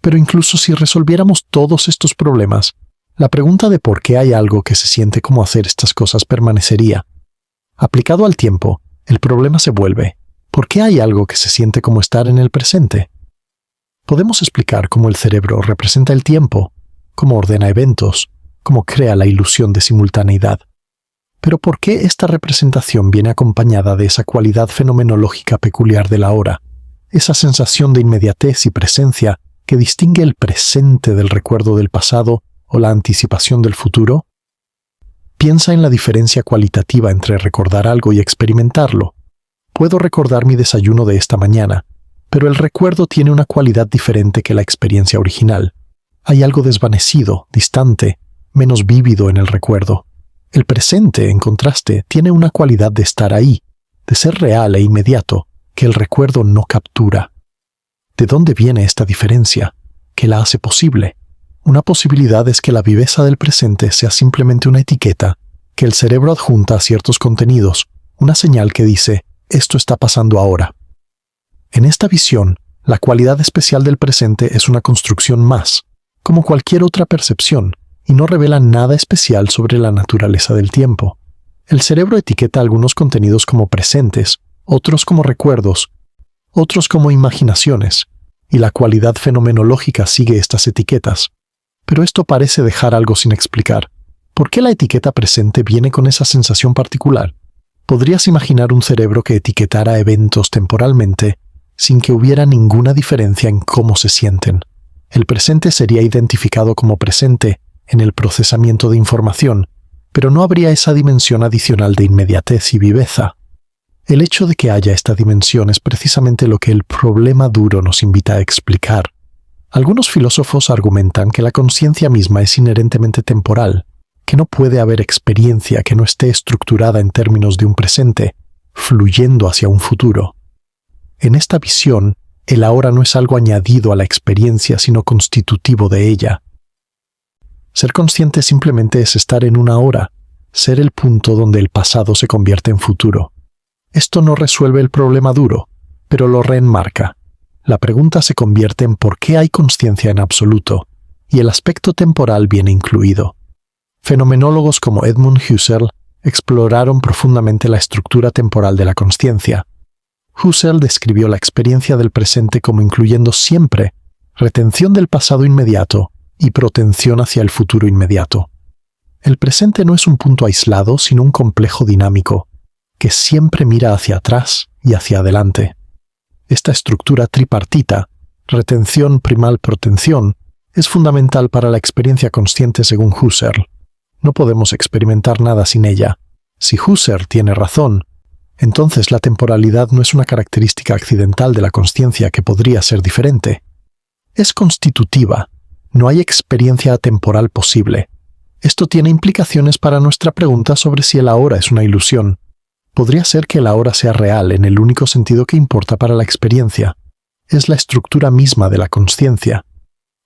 Pero incluso si resolviéramos todos estos problemas, la pregunta de por qué hay algo que se siente como hacer estas cosas permanecería. Aplicado al tiempo, el problema se vuelve: ¿por qué hay algo que se siente como estar en el presente? Podemos explicar cómo el cerebro representa el tiempo, cómo ordena eventos, cómo crea la ilusión de simultaneidad. Pero ¿por qué esta representación viene acompañada de esa cualidad fenomenológica peculiar de la hora, esa sensación de inmediatez y presencia que distingue el presente del recuerdo del pasado o la anticipación del futuro? Piensa en la diferencia cualitativa entre recordar algo y experimentarlo. Puedo recordar mi desayuno de esta mañana, pero el recuerdo tiene una cualidad diferente que la experiencia original. Hay algo desvanecido, distante, menos vívido en el recuerdo. El presente, en contraste, tiene una cualidad de estar ahí, de ser real e inmediato, que el recuerdo no captura. ¿De dónde viene esta diferencia? ¿Qué la hace posible? Una posibilidad es que la viveza del presente sea simplemente una etiqueta que el cerebro adjunta a ciertos contenidos, una señal que dice, esto está pasando ahora. En esta visión, la cualidad especial del presente es una construcción más, como cualquier otra percepción, y no revela nada especial sobre la naturaleza del tiempo. El cerebro etiqueta algunos contenidos como presentes, otros como recuerdos, otros como imaginaciones, y la cualidad fenomenológica sigue estas etiquetas. Pero esto parece dejar algo sin explicar. ¿Por qué la etiqueta presente viene con esa sensación particular? ¿Podrías imaginar un cerebro que etiquetara eventos temporalmente sin que hubiera ninguna diferencia en cómo se sienten? El presente sería identificado como presente en el procesamiento de información, pero no habría esa dimensión adicional de inmediatez y viveza. El hecho de que haya esta dimensión es precisamente lo que el problema duro nos invita a explicar. Algunos filósofos argumentan que la conciencia misma es inherentemente temporal, que no puede haber experiencia que no esté estructurada en términos de un presente, fluyendo hacia un futuro. En esta visión, el ahora no es algo añadido a la experiencia, sino constitutivo de ella. Ser consciente simplemente es estar en una hora, ser el punto donde el pasado se convierte en futuro. Esto no resuelve el problema duro, pero lo reenmarca. La pregunta se convierte en por qué hay consciencia en absoluto, y el aspecto temporal viene incluido. Fenomenólogos como Edmund Husserl exploraron profundamente la estructura temporal de la consciencia. Husserl describió la experiencia del presente como incluyendo siempre retención del pasado inmediato y protensión hacia el futuro inmediato. El presente no es un punto aislado, sino un complejo dinámico, que siempre mira hacia atrás y hacia adelante. Esta estructura tripartita, retención, primal, protensión, es fundamental para la experiencia consciente según Husserl. No podemos experimentar nada sin ella. Si Husserl tiene razón, entonces la temporalidad no es una característica accidental de la consciencia que podría ser diferente. Es constitutiva. No hay experiencia atemporal posible. Esto tiene implicaciones para nuestra pregunta sobre si el ahora es una ilusión. Podría ser que el ahora sea real en el único sentido que importa para la experiencia. Es la estructura misma de la consciencia.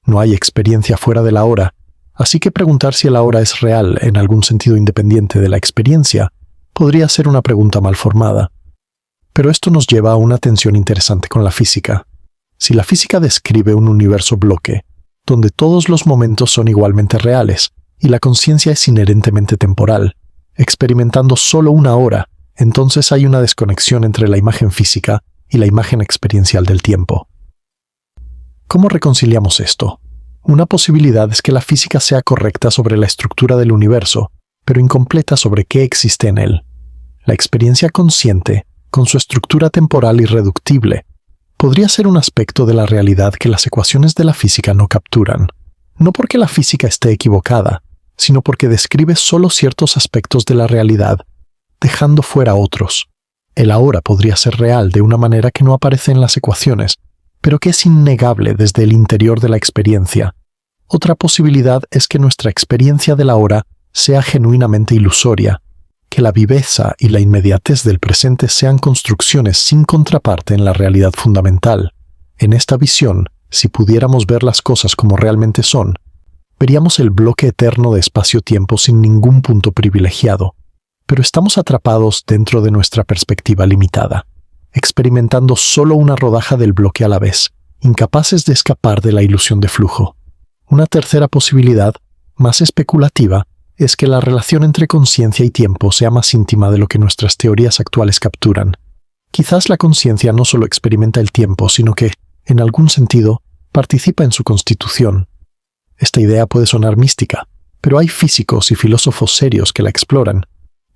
No hay experiencia fuera del ahora, así que preguntar si el ahora es real en algún sentido independiente de la experiencia podría ser una pregunta mal formada. Pero esto nos lleva a una tensión interesante con la física. Si la física describe un universo bloque, donde todos los momentos son igualmente reales, y la conciencia es inherentemente temporal, experimentando solo una hora, entonces hay una desconexión entre la imagen física y la imagen experiencial del tiempo. ¿Cómo reconciliamos esto? Una posibilidad es que la física sea correcta sobre la estructura del universo, pero incompleta sobre qué existe en él. La experiencia consciente, con su estructura temporal irreductible, podría ser un aspecto de la realidad que las ecuaciones de la física no capturan, no porque la física esté equivocada, sino porque describe solo ciertos aspectos de la realidad, dejando fuera otros. El ahora podría ser real de una manera que no aparece en las ecuaciones, pero que es innegable desde el interior de la experiencia. Otra posibilidad es que nuestra experiencia del ahora sea genuinamente ilusoria, que la viveza y la inmediatez del presente sean construcciones sin contraparte en la realidad fundamental. En esta visión, si pudiéramos ver las cosas como realmente son, veríamos el bloque eterno de espacio-tiempo sin ningún punto privilegiado. Pero estamos atrapados dentro de nuestra perspectiva limitada, experimentando solo una rodaja del bloque a la vez, incapaces de escapar de la ilusión de flujo. Una tercera posibilidad, más especulativa, es que la relación entre conciencia y tiempo sea más íntima de lo que nuestras teorías actuales capturan. Quizás la conciencia no solo experimenta el tiempo, sino que, en algún sentido, participa en su constitución. Esta idea puede sonar mística, pero hay físicos y filósofos serios que la exploran.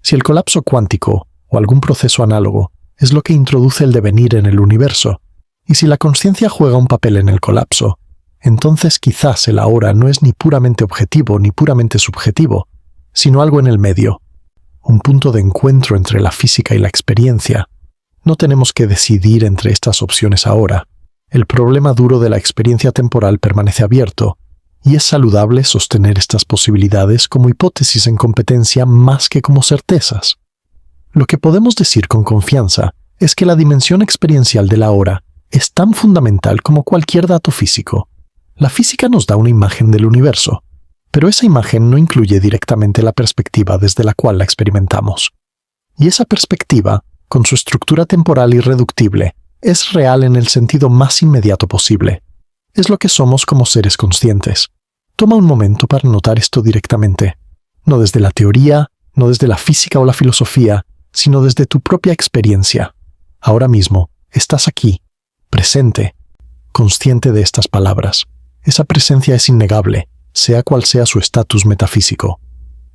Si el colapso cuántico, o algún proceso análogo, es lo que introduce el devenir en el universo, y si la conciencia juega un papel en el colapso, entonces quizás el ahora no es ni puramente objetivo ni puramente subjetivo, sino algo en el medio, un punto de encuentro entre la física y la experiencia. No tenemos que decidir entre estas opciones ahora. El problema duro de la experiencia temporal permanece abierto, y es saludable sostener estas posibilidades como hipótesis en competencia más que como certezas. Lo que podemos decir con confianza es que la dimensión experiencial del ahora es tan fundamental como cualquier dato físico. La física nos da una imagen del universo, pero esa imagen no incluye directamente la perspectiva desde la cual la experimentamos. Y esa perspectiva, con su estructura temporal irreductible, es real en el sentido más inmediato posible. Es lo que somos como seres conscientes. Toma un momento para notar esto directamente, no desde la teoría, no desde la física o la filosofía, sino desde tu propia experiencia. Ahora mismo, estás aquí, presente, consciente de estas palabras. Esa presencia es innegable, sea cual sea su estatus metafísico.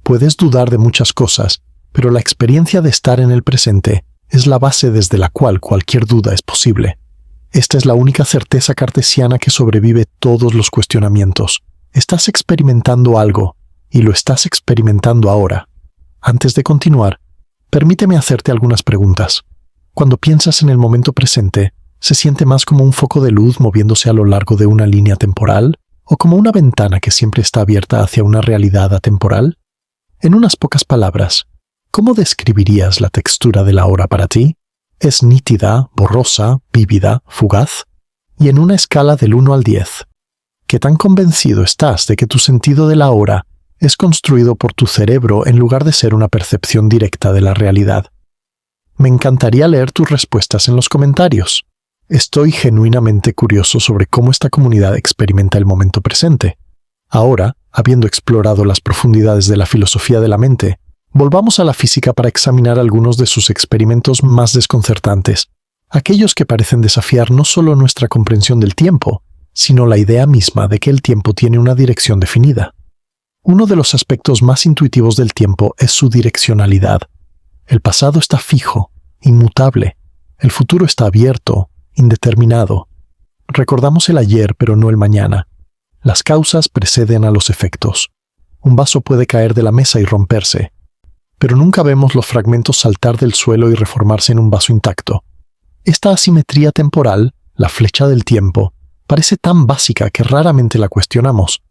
Puedes dudar de muchas cosas, pero la experiencia de estar en el presente es la base desde la cual cualquier duda es posible. Esta es la única certeza cartesiana que sobrevive todos los cuestionamientos. Estás experimentando algo, y lo estás experimentando ahora. Antes de continuar, permíteme hacerte algunas preguntas. Cuando piensas en el momento presente, ¿se siente más como un foco de luz moviéndose a lo largo de una línea temporal, o como una ventana que siempre está abierta hacia una realidad atemporal? En unas pocas palabras, ¿cómo describirías la textura del ahora para ti? ¿Es nítida, borrosa, vívida, fugaz? Y en una escala del 1 al 10, ¿qué tan convencido estás de que tu sentido del ahora es construido por tu cerebro en lugar de ser una percepción directa de la realidad? Me encantaría leer tus respuestas en los comentarios. Estoy genuinamente curioso sobre cómo esta comunidad experimenta el momento presente. Ahora, habiendo explorado las profundidades de la filosofía de la mente, volvamos a la física para examinar algunos de sus experimentos más desconcertantes, aquellos que parecen desafiar no solo nuestra comprensión del tiempo, sino la idea misma de que el tiempo tiene una dirección definida. Uno de los aspectos más intuitivos del tiempo es su direccionalidad. El pasado está fijo, inmutable. El futuro está abierto, indeterminado. Recordamos el ayer, pero no el mañana. Las causas preceden a los efectos. Un vaso puede caer de la mesa y romperse, pero nunca vemos los fragmentos saltar del suelo y reformarse en un vaso intacto. Esta asimetría temporal, la flecha del tiempo, parece tan básica que raramente la cuestionamos,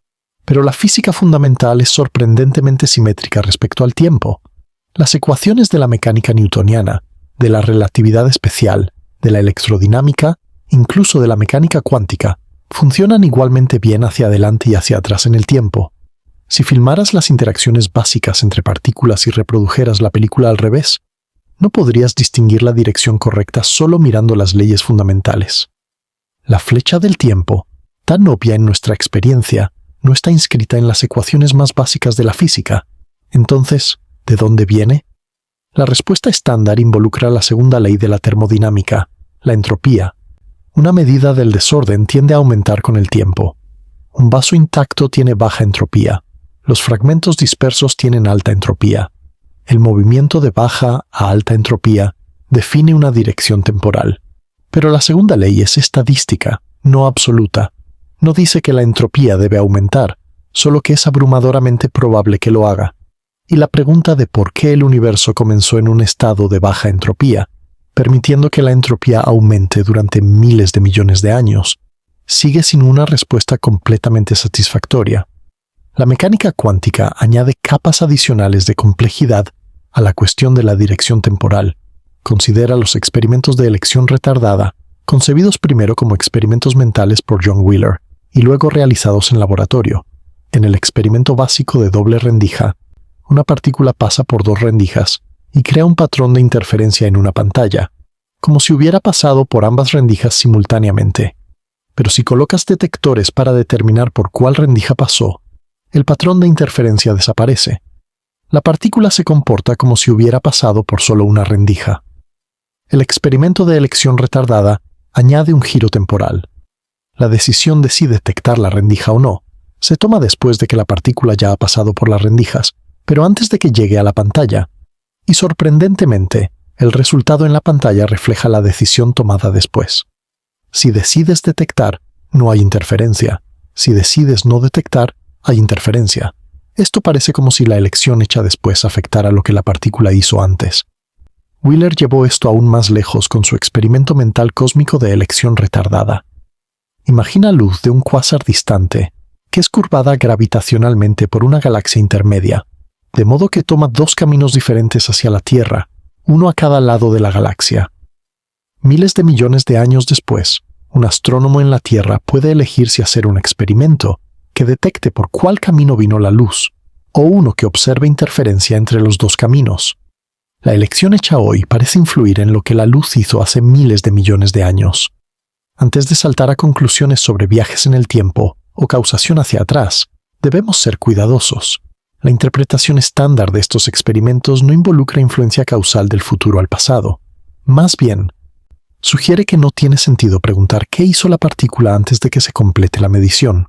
pero la física fundamental es sorprendentemente simétrica respecto al tiempo. Las ecuaciones de la mecánica newtoniana, de la relatividad especial, de la electrodinámica, incluso de la mecánica cuántica, funcionan igualmente bien hacia adelante y hacia atrás en el tiempo. Si filmaras las interacciones básicas entre partículas y reprodujeras la película al revés, no podrías distinguir la dirección correcta solo mirando las leyes fundamentales. La flecha del tiempo, tan obvia en nuestra experiencia, no está inscrita en las ecuaciones más básicas de la física. Entonces, ¿de dónde viene? La respuesta estándar involucra la segunda ley de la termodinámica, la entropía. Una medida del desorden tiende a aumentar con el tiempo. Un vaso intacto tiene baja entropía. Los fragmentos dispersos tienen alta entropía. El movimiento de baja a alta entropía define una dirección temporal. Pero la segunda ley es estadística, no absoluta. No dice que la entropía debe aumentar, solo que es abrumadoramente probable que lo haga. Y la pregunta de por qué el universo comenzó en un estado de baja entropía, permitiendo que la entropía aumente durante miles de millones de años, sigue sin una respuesta completamente satisfactoria. La mecánica cuántica añade capas adicionales de complejidad a la cuestión de la dirección temporal. Considera los experimentos de elección retardada, concebidos primero como experimentos mentales por John Wheeler y luego realizados en laboratorio. En el experimento básico de doble rendija, una partícula pasa por dos rendijas y crea un patrón de interferencia en una pantalla, como si hubiera pasado por ambas rendijas simultáneamente. Pero si colocas detectores para determinar por cuál rendija pasó, el patrón de interferencia desaparece. La partícula se comporta como si hubiera pasado por solo una rendija. El experimento de elección retardada añade un giro temporal. La decisión de si detectar la rendija o no se toma después de que la partícula ya ha pasado por las rendijas, pero antes de que llegue a la pantalla. Y sorprendentemente, el resultado en la pantalla refleja la decisión tomada después. Si decides detectar, no hay interferencia. Si decides no detectar, hay interferencia. Esto parece como si la elección hecha después afectara lo que la partícula hizo antes. Wheeler llevó esto aún más lejos con su experimento mental cósmico de elección retardada. Imagina luz de un cuásar distante, que es curvada gravitacionalmente por una galaxia intermedia, de modo que toma dos caminos diferentes hacia la Tierra, uno a cada lado de la galaxia. Miles de millones de años después, un astrónomo en la Tierra puede elegir si hacer un experimento que detecte por cuál camino vino la luz, o uno que observe interferencia entre los dos caminos. La elección hecha hoy parece influir en lo que la luz hizo hace miles de millones de años. Antes de saltar a conclusiones sobre viajes en el tiempo o causación hacia atrás, debemos ser cuidadosos. La interpretación estándar de estos experimentos no involucra influencia causal del futuro al pasado. Más bien, sugiere que no tiene sentido preguntar qué hizo la partícula antes de que se complete la medición.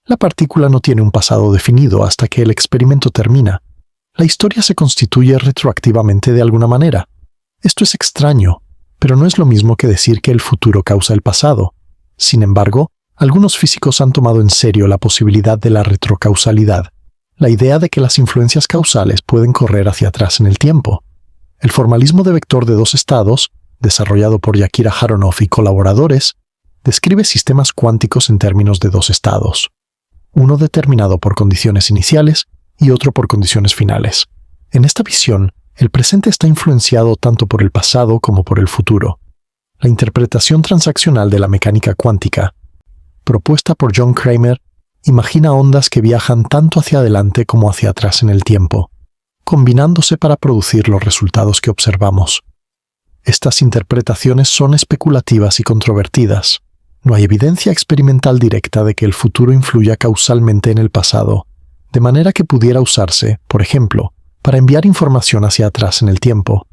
La partícula no tiene un pasado definido hasta que el experimento termina. La historia se constituye retroactivamente de alguna manera. Esto es extraño, pero no es lo mismo que decir que el futuro causa el pasado. Sin embargo, algunos físicos han tomado en serio la posibilidad de la retrocausalidad, la idea de que las influencias causales pueden correr hacia atrás en el tiempo. El formalismo de vector de dos estados, desarrollado por Yakira Haronoff y colaboradores, describe sistemas cuánticos en términos de dos estados, uno determinado por condiciones iniciales y otro por condiciones finales. En esta visión, el presente está influenciado tanto por el pasado como por el futuro. La interpretación transaccional de la mecánica cuántica, propuesta por John Cramer, imagina ondas que viajan tanto hacia adelante como hacia atrás en el tiempo, combinándose para producir los resultados que observamos. Estas interpretaciones son especulativas y controvertidas. No hay evidencia experimental directa de que el futuro influya causalmente en el pasado, de manera que pudiera usarse, por ejemplo, para enviar información hacia atrás en el tiempo.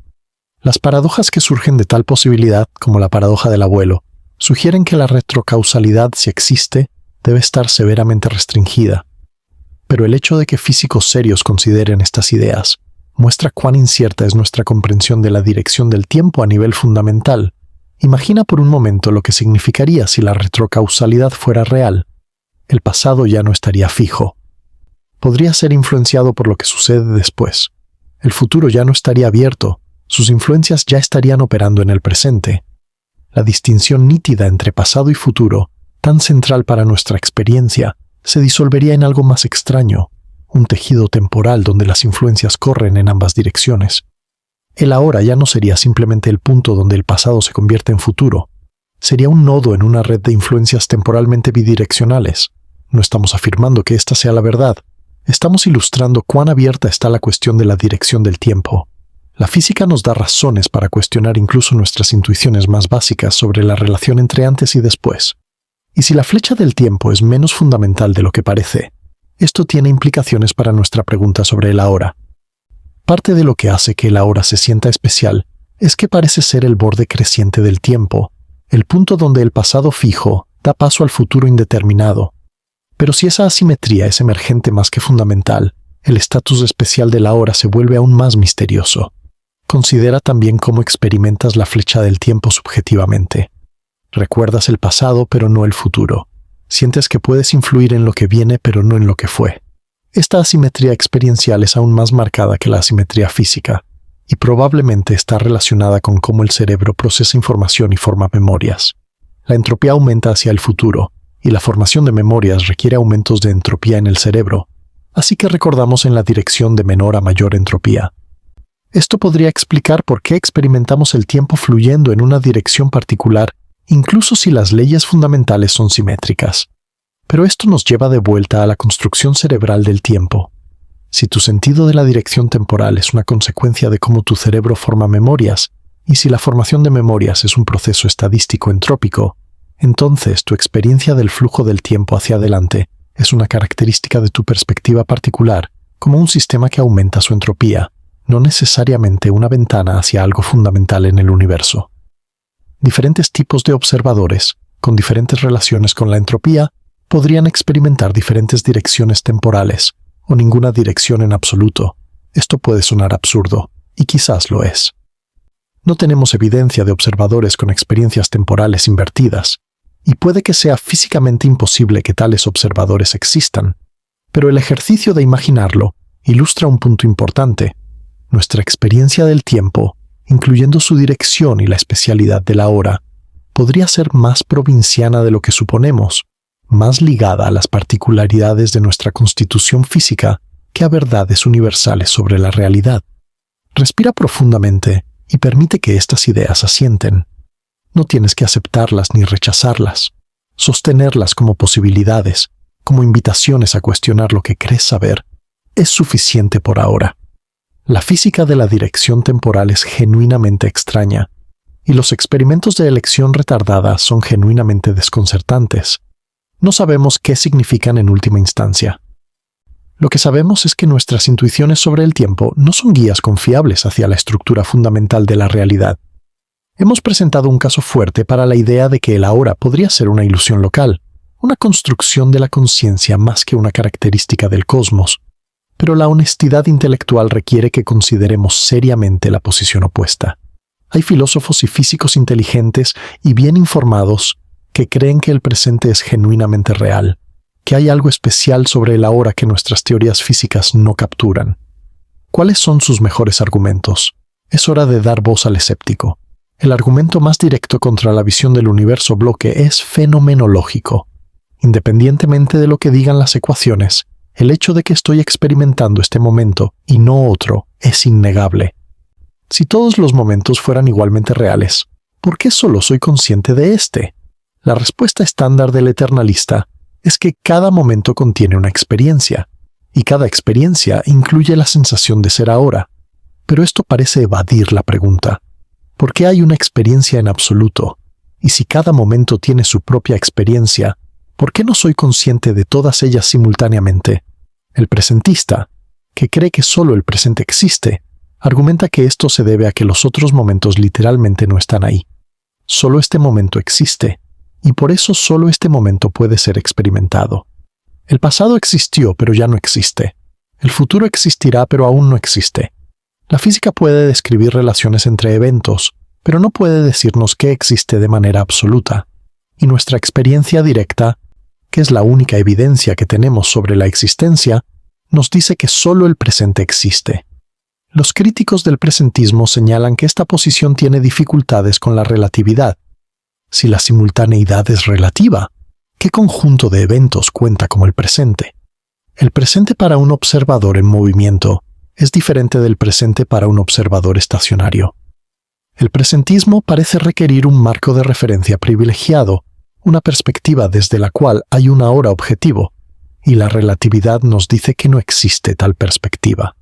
Las paradojas que surgen de tal posibilidad, como la paradoja del abuelo, sugieren que la retrocausalidad, si existe, debe estar severamente restringida. Pero el hecho de que físicos serios consideren estas ideas muestra cuán incierta es nuestra comprensión de la dirección del tiempo a nivel fundamental. Imagina por un momento lo que significaría si la retrocausalidad fuera real. El pasado ya no estaría fijo. Podría ser influenciado por lo que sucede después. El futuro ya no estaría abierto, sus influencias ya estarían operando en el presente. La distinción nítida entre pasado y futuro, tan central para nuestra experiencia, se disolvería en algo más extraño, un tejido temporal donde las influencias corren en ambas direcciones. El ahora ya no sería simplemente el punto donde el pasado se convierte en futuro. Sería un nodo en una red de influencias temporalmente bidireccionales. No estamos afirmando que esta sea la verdad. Estamos ilustrando cuán abierta está la cuestión de la dirección del tiempo. La física nos da razones para cuestionar incluso nuestras intuiciones más básicas sobre la relación entre antes y después. Y si la flecha del tiempo es menos fundamental de lo que parece, esto tiene implicaciones para nuestra pregunta sobre el ahora. Parte de lo que hace que el ahora se sienta especial es que parece ser el borde creciente del tiempo, el punto donde el pasado fijo da paso al futuro indeterminado. Pero si esa asimetría es emergente más que fundamental, el estatus especial del ahora se vuelve aún más misterioso. Considera también cómo experimentas la flecha del tiempo subjetivamente. Recuerdas el pasado, pero no el futuro. Sientes que puedes influir en lo que viene, pero no en lo que fue. Esta asimetría experiencial es aún más marcada que la asimetría física, y probablemente está relacionada con cómo el cerebro procesa información y forma memorias. La entropía aumenta hacia el futuro, y la formación de memorias requiere aumentos de entropía en el cerebro, así que recordamos en la dirección de menor a mayor entropía. Esto podría explicar por qué experimentamos el tiempo fluyendo en una dirección particular, incluso si las leyes fundamentales son simétricas. Pero esto nos lleva de vuelta a la construcción cerebral del tiempo. Si tu sentido de la dirección temporal es una consecuencia de cómo tu cerebro forma memorias, y si la formación de memorias es un proceso estadístico entrópico, entonces tu experiencia del flujo del tiempo hacia adelante es una característica de tu perspectiva particular, como un sistema que aumenta su entropía, no necesariamente una ventana hacia algo fundamental en el universo. Diferentes tipos de observadores, con diferentes relaciones con la entropía, podrían experimentar diferentes direcciones temporales, o ninguna dirección en absoluto. Esto puede sonar absurdo, y quizás lo es. No tenemos evidencia de observadores con experiencias temporales invertidas, y puede que sea físicamente imposible que tales observadores existan, pero el ejercicio de imaginarlo ilustra un punto importante. Nuestra experiencia del tiempo, incluyendo su dirección y la especialidad de la hora, podría ser más provinciana de lo que suponemos, más ligada a las particularidades de nuestra constitución física que a verdades universales sobre la realidad. Respira profundamente y permite que estas ideas asienten. No tienes que aceptarlas ni rechazarlas, sostenerlas como posibilidades, como invitaciones a cuestionar lo que crees saber, es suficiente por ahora. La física de la dirección temporal es genuinamente extraña, y los experimentos de elección retardada son genuinamente desconcertantes. No sabemos qué significan en última instancia. Lo que sabemos es que nuestras intuiciones sobre el tiempo no son guías confiables hacia la estructura fundamental de la realidad. Hemos presentado un caso fuerte para la idea de que el ahora podría ser una ilusión local, una construcción de la conciencia más que una característica del cosmos, pero la honestidad intelectual requiere que consideremos seriamente la posición opuesta. Hay filósofos y físicos inteligentes y bien informados que creen que el presente es genuinamente real, que hay algo especial sobre el ahora que nuestras teorías físicas no capturan. ¿Cuáles son sus mejores argumentos? Es hora de dar voz al escéptico. El argumento más directo contra la visión del universo bloque es fenomenológico. Independientemente de lo que digan las ecuaciones, el hecho de que estoy experimentando este momento y no otro es innegable. Si todos los momentos fueran igualmente reales, ¿por qué solo soy consciente de este? La respuesta estándar del eternalista es que cada momento contiene una experiencia, y cada experiencia incluye la sensación de ser ahora. Pero esto parece evadir la pregunta. ¿Por qué hay una experiencia en absoluto? Y si cada momento tiene su propia experiencia, ¿por qué no soy consciente de todas ellas simultáneamente? El presentista, que cree que solo el presente existe, argumenta que esto se debe a que los otros momentos literalmente no están ahí. Solo este momento existe, y por eso solo este momento puede ser experimentado. El pasado existió, pero ya no existe. El futuro existirá, pero aún no existe. La física puede describir relaciones entre eventos, pero no puede decirnos qué existe de manera absoluta. Y nuestra experiencia directa, que es la única evidencia que tenemos sobre la existencia, nos dice que solo el presente existe. Los críticos del presentismo señalan que esta posición tiene dificultades con la relatividad. Si la simultaneidad es relativa, ¿qué conjunto de eventos cuenta como el presente? El presente para un observador en movimiento es diferente del presente para un observador estacionario. El presentismo parece requerir un marco de referencia privilegiado, una perspectiva desde la cual hay un ahora objetivo, y la relatividad nos dice que no existe tal perspectiva.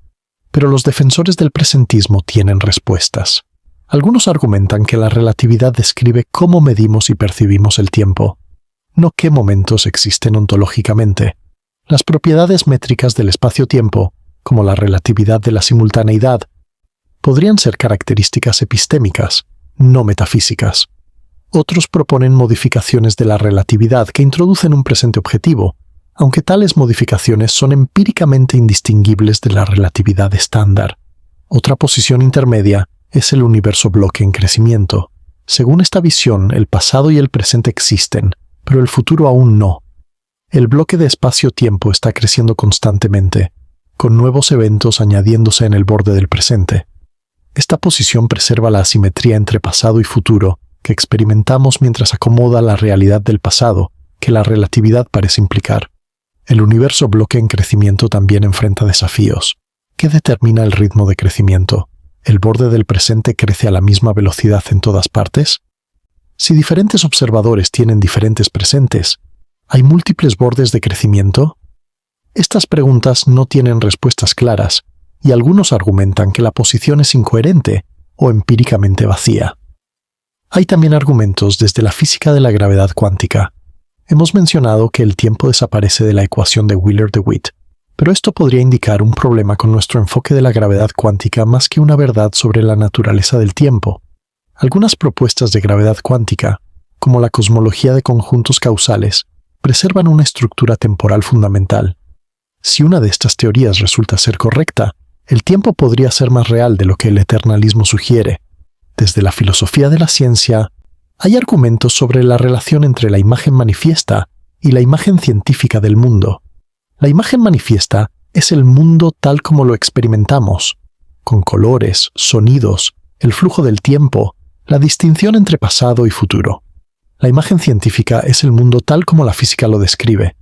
Pero los defensores del presentismo tienen respuestas. Algunos argumentan que la relatividad describe cómo medimos y percibimos el tiempo, no qué momentos existen ontológicamente. Las propiedades métricas del espacio-tiempo, como la relatividad de la simultaneidad, podrían ser características epistémicas, no metafísicas. Otros proponen modificaciones de la relatividad que introducen un presente objetivo, aunque tales modificaciones son empíricamente indistinguibles de la relatividad estándar. Otra posición intermedia es el universo bloque en crecimiento. Según esta visión, el pasado y el presente existen, pero el futuro aún no. El bloque de espacio-tiempo está creciendo constantemente, con nuevos eventos añadiéndose en el borde del presente. Esta posición preserva la asimetría entre pasado y futuro que experimentamos mientras acomoda la realidad del pasado, que la relatividad parece implicar. El universo bloque en crecimiento también enfrenta desafíos. ¿Qué determina el ritmo de crecimiento? ¿El borde del presente crece a la misma velocidad en todas partes? Si diferentes observadores tienen diferentes presentes, ¿hay múltiples bordes de crecimiento? Estas preguntas no tienen respuestas claras, y algunos argumentan que la posición es incoherente o empíricamente vacía. Hay también argumentos desde la física de la gravedad cuántica. Hemos mencionado que el tiempo desaparece de la ecuación de Wheeler-DeWitt, pero esto podría indicar un problema con nuestro enfoque de la gravedad cuántica más que una verdad sobre la naturaleza del tiempo. Algunas propuestas de gravedad cuántica, como la cosmología de conjuntos causales, preservan una estructura temporal fundamental. Si una de estas teorías resulta ser correcta, el tiempo podría ser más real de lo que el eternalismo sugiere. Desde la filosofía de la ciencia Hay argumentos sobre la relación entre la imagen manifiesta y la imagen científica del mundo. La imagen manifiesta es el mundo tal como lo experimentamos, con colores, sonidos, el flujo del tiempo, la distinción entre pasado y futuro. La imagen científica es el mundo tal como la física lo describe: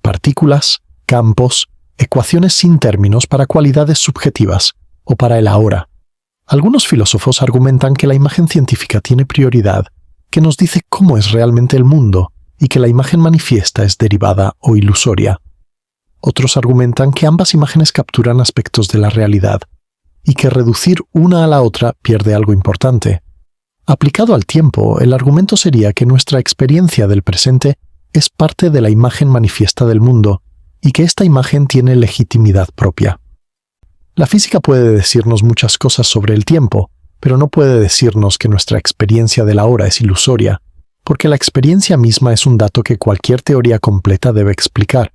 partículas, campos, ecuaciones sin términos para cualidades subjetivas o para el ahora. Algunos filósofos argumentan que la imagen científica tiene prioridad, que nos dice cómo es realmente el mundo, y que la imagen manifiesta es derivada o ilusoria. Otros argumentan que ambas imágenes capturan aspectos de la realidad, y que reducir una a la otra pierde algo importante. Aplicado al tiempo, el argumento sería que nuestra experiencia del presente es parte de la imagen manifiesta del mundo, y que esta imagen tiene legitimidad propia. La física puede decirnos muchas cosas sobre el tiempo, pero no puede decirnos que nuestra experiencia del ahora es ilusoria, porque la experiencia misma es un dato que cualquier teoría completa debe explicar.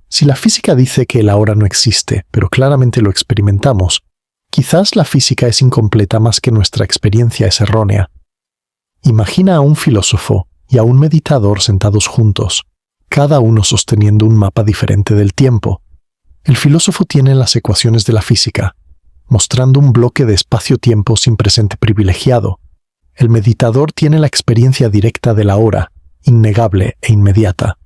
Si la física dice que el ahora no existe, pero claramente lo experimentamos, quizás la física es incompleta más que nuestra experiencia es errónea. Imagina a un filósofo y a un meditador sentados juntos, cada uno sosteniendo un mapa diferente del tiempo. El filósofo tiene las ecuaciones de la física, mostrando un bloque de espacio-tiempo sin presente privilegiado. El meditador tiene la experiencia directa de la hora, innegable e inmediata.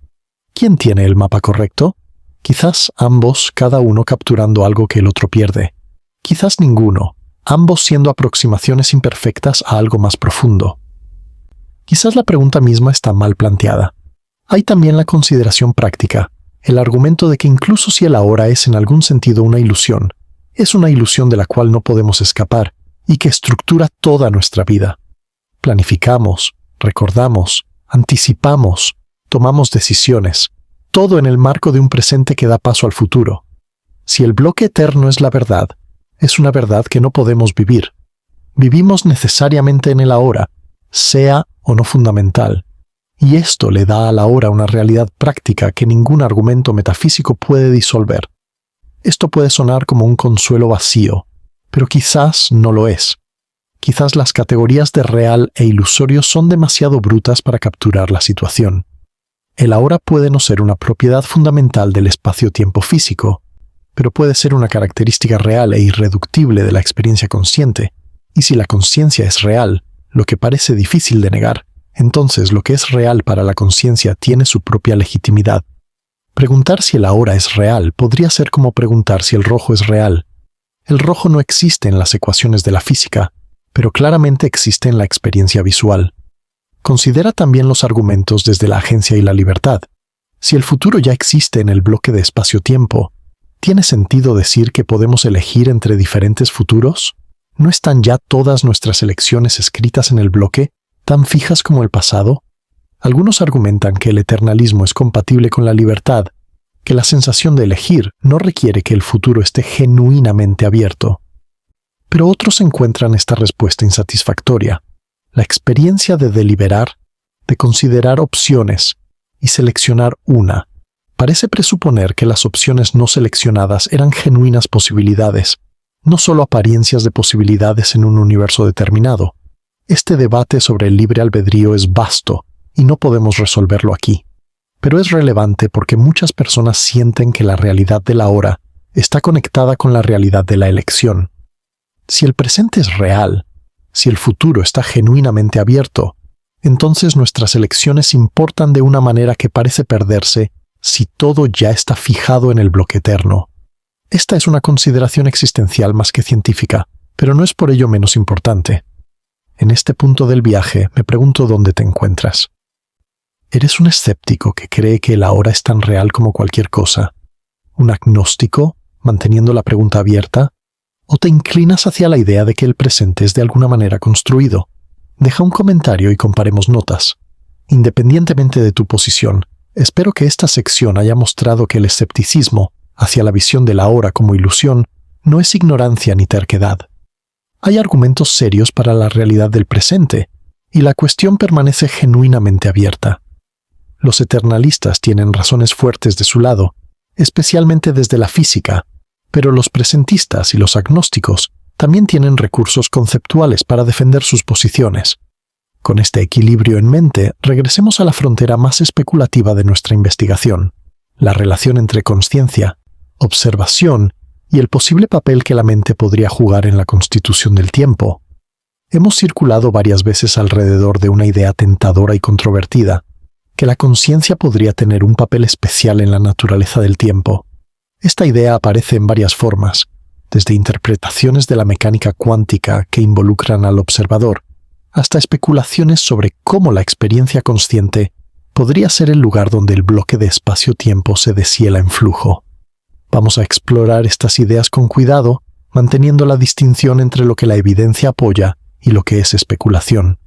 ¿Quién tiene el mapa correcto? Quizás ambos, cada uno capturando algo que el otro pierde. Quizás ninguno, ambos siendo aproximaciones imperfectas a algo más profundo. Quizás la pregunta misma está mal planteada. Hay también la consideración práctica, el argumento de que incluso si el ahora es en algún sentido una ilusión, es una ilusión de la cual no podemos escapar y que estructura toda nuestra vida. Planificamos, recordamos, anticipamos, tomamos decisiones, todo en el marco de un presente que da paso al futuro. Si el bloque eterno es la verdad, es una verdad que no podemos vivir. Vivimos necesariamente en el ahora, sea o no fundamental, y esto le da a la hora una realidad práctica que ningún argumento metafísico puede disolver. Esto puede sonar como un consuelo vacío, pero quizás no lo es. Quizás las categorías de real e ilusorio son demasiado brutas para capturar la situación. El ahora puede no ser una propiedad fundamental del espacio-tiempo físico, pero puede ser una característica real e irreductible de la experiencia consciente, y si la conciencia es real, lo que parece difícil de negar, entonces lo que es real para la conciencia tiene su propia legitimidad. Preguntar si el ahora es real podría ser como preguntar si el rojo es real. El rojo no existe en las ecuaciones de la física, pero claramente existe en la experiencia visual. Considera también los argumentos desde la agencia y la libertad. Si el futuro ya existe en el bloque de espacio-tiempo, ¿tiene sentido decir que podemos elegir entre diferentes futuros? ¿No están ya todas nuestras elecciones escritas en el bloque, tan fijas como el pasado? Algunos argumentan que el eternalismo es compatible con la libertad, que la sensación de elegir no requiere que el futuro esté genuinamente abierto. Pero otros encuentran esta respuesta insatisfactoria. La experiencia de deliberar, de considerar opciones y seleccionar una, parece presuponer que las opciones no seleccionadas eran genuinas posibilidades, no solo apariencias de posibilidades en un universo determinado. Este debate sobre el libre albedrío es vasto y no podemos resolverlo aquí, pero es relevante porque muchas personas sienten que la realidad de la hora está conectada con la realidad de la elección. Si el presente es real, si el futuro está genuinamente abierto, entonces nuestras elecciones importan de una manera que parece perderse si todo ya está fijado en el bloque eterno. Esta es una consideración existencial más que científica, pero no es por ello menos importante. En este punto del viaje me pregunto dónde te encuentras. ¿Eres un escéptico que cree que el ahora es tan real como cualquier cosa? ¿Un agnóstico, manteniendo la pregunta abierta? ¿O te inclinas hacia la idea de que el presente es de alguna manera construido? Deja un comentario y comparemos notas. Independientemente de tu posición, espero que esta sección haya mostrado que el escepticismo hacia la visión de la hora como ilusión no es ignorancia ni terquedad. Hay argumentos serios para la realidad del presente, y la cuestión permanece genuinamente abierta. Los eternalistas tienen razones fuertes de su lado, especialmente desde la física, pero los presentistas y los agnósticos también tienen recursos conceptuales para defender sus posiciones. Con este equilibrio en mente, regresemos a la frontera más especulativa de nuestra investigación, la relación entre consciencia, observación y el posible papel que la mente podría jugar en la constitución del tiempo. Hemos circulado varias veces alrededor de una idea tentadora y controvertida, que la conciencia podría tener un papel especial en la naturaleza del tiempo. Esta idea aparece en varias formas, desde interpretaciones de la mecánica cuántica que involucran al observador, hasta especulaciones sobre cómo la experiencia consciente podría ser el lugar donde el bloque de espacio-tiempo se deshiela en flujo. Vamos a explorar estas ideas con cuidado, manteniendo la distinción entre lo que la evidencia apoya y lo que es especulación.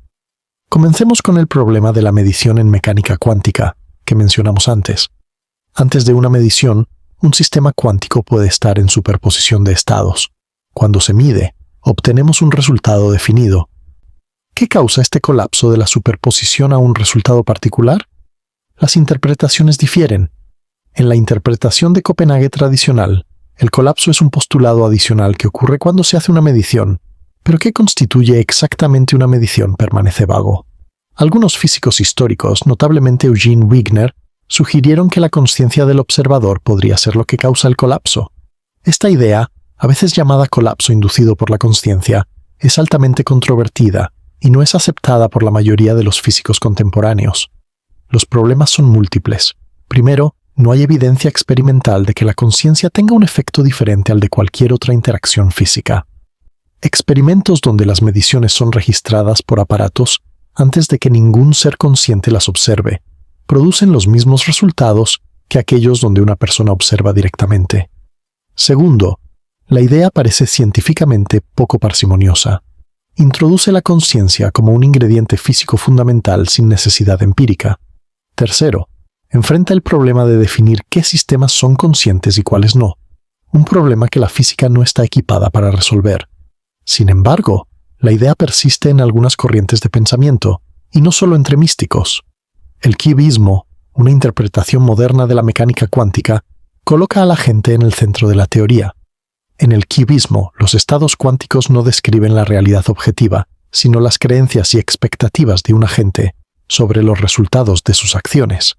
Comencemos con el problema de la medición en mecánica cuántica, que mencionamos antes. Antes de una medición, un sistema cuántico puede estar en superposición de estados. Cuando se mide, obtenemos un resultado definido. ¿Qué causa este colapso de la superposición a un resultado particular? Las interpretaciones difieren. En la interpretación de Copenhague tradicional, el colapso es un postulado adicional que ocurre cuando se hace una medición, pero ¿qué constituye exactamente una medición permanece vago? Algunos físicos históricos, notablemente Eugene Wigner, sugirieron que la conciencia del observador podría ser lo que causa el colapso. Esta idea, a veces llamada colapso inducido por la conciencia, es altamente controvertida y no es aceptada por la mayoría de los físicos contemporáneos. Los problemas son múltiples. Primero, no hay evidencia experimental de que la conciencia tenga un efecto diferente al de cualquier otra interacción física. Experimentos donde las mediciones son registradas por aparatos antes de que ningún ser consciente las observe, producen los mismos resultados que aquellos donde una persona observa directamente. Segundo, la idea parece científicamente poco parsimoniosa. Introduce la conciencia como un ingrediente físico fundamental sin necesidad empírica. Tercero, enfrenta el problema de definir qué sistemas son conscientes y cuáles no, un problema que la física no está equipada para resolver. Sin embargo, la idea persiste en algunas corrientes de pensamiento, y no solo entre místicos. El qubismo, una interpretación moderna de la mecánica cuántica, coloca a la gente en el centro de la teoría. En el qubismo, los estados cuánticos no describen la realidad objetiva, sino las creencias y expectativas de un agente sobre los resultados de sus acciones.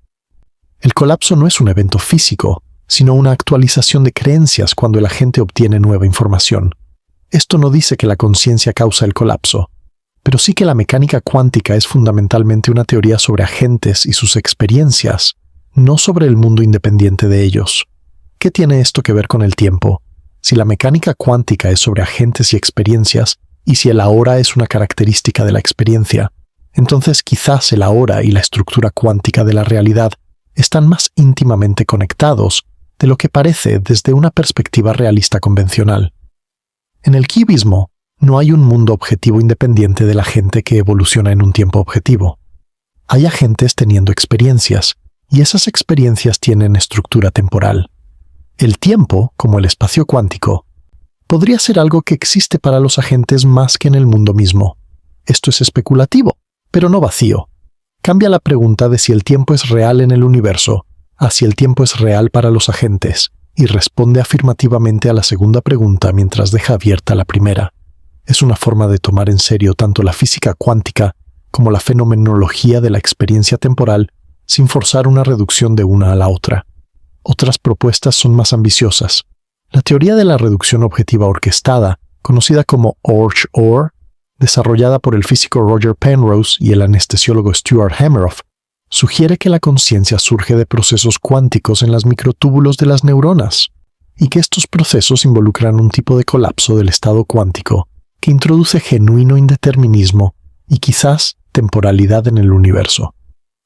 El colapso no es un evento físico, sino una actualización de creencias cuando el agente obtiene nueva información. Esto no dice que la conciencia causa el colapso, pero sí que la mecánica cuántica es fundamentalmente una teoría sobre agentes y sus experiencias, no sobre el mundo independiente de ellos. ¿Qué tiene esto que ver con el tiempo? Si la mecánica cuántica es sobre agentes y experiencias, y si el ahora es una característica de la experiencia, entonces quizás el ahora y la estructura cuántica de la realidad están más íntimamente conectados de lo que parece desde una perspectiva realista convencional. En el qubismo, no hay un mundo objetivo independiente del agente que evoluciona en un tiempo objetivo. Hay agentes teniendo experiencias, y esas experiencias tienen estructura temporal. El tiempo, como el espacio cuántico, podría ser algo que existe para los agentes más que en el mundo mismo. Esto es especulativo, pero no vacío. Cambia la pregunta de si el tiempo es real en el universo a si el tiempo es real para los agentes, y responde afirmativamente a la segunda pregunta mientras deja abierta la primera. Es una forma de tomar en serio tanto la física cuántica como la fenomenología de la experiencia temporal sin forzar una reducción de una a la otra. Otras propuestas son más ambiciosas. La teoría de la reducción objetiva orquestada, conocida como OR, desarrollada por el físico Roger Penrose y el anestesiólogo Stuart Hameroff, sugiere que la conciencia surge de procesos cuánticos en las microtúbulos de las neuronas, y que estos procesos involucran un tipo de colapso del estado cuántico que introduce genuino indeterminismo y quizás temporalidad en el universo.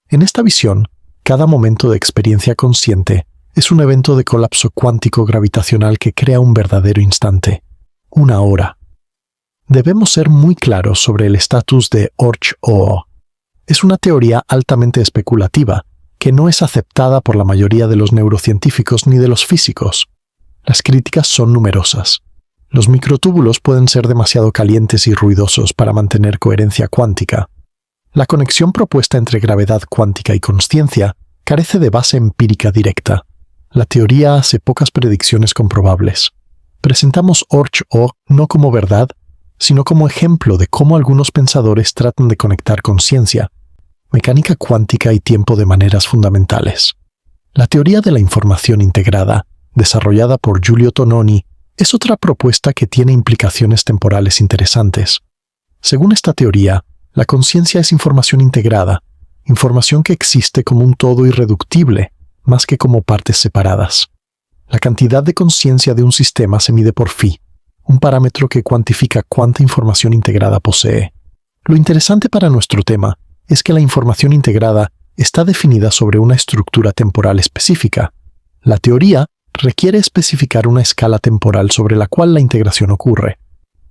En esta visión, cada momento de experiencia consciente es un evento de colapso cuántico gravitacional que crea un verdadero instante, una hora. Debemos ser muy claros sobre el estatus de OR. Es una teoría altamente especulativa, que no es aceptada por la mayoría de los neurocientíficos ni de los físicos. Las críticas son numerosas. Los microtúbulos pueden ser demasiado calientes y ruidosos para mantener coherencia cuántica. La conexión propuesta entre gravedad cuántica y consciencia carece de base empírica directa. La teoría hace pocas predicciones comprobables. Presentamos OR no como verdad, sino como ejemplo de cómo algunos pensadores tratan de conectar conciencia, mecánica cuántica y tiempo de maneras fundamentales. La teoría de la información integrada, desarrollada por Giulio Tononi, es otra propuesta que tiene implicaciones temporales interesantes. Según esta teoría, la conciencia es información integrada, información que existe como un todo irreductible, más que como partes separadas. La cantidad de conciencia de un sistema se mide por phi, un parámetro que cuantifica cuánta información integrada posee. Lo interesante para nuestro tema es que la información integrada está definida sobre una estructura temporal específica. La teoría requiere especificar una escala temporal sobre la cual la integración ocurre.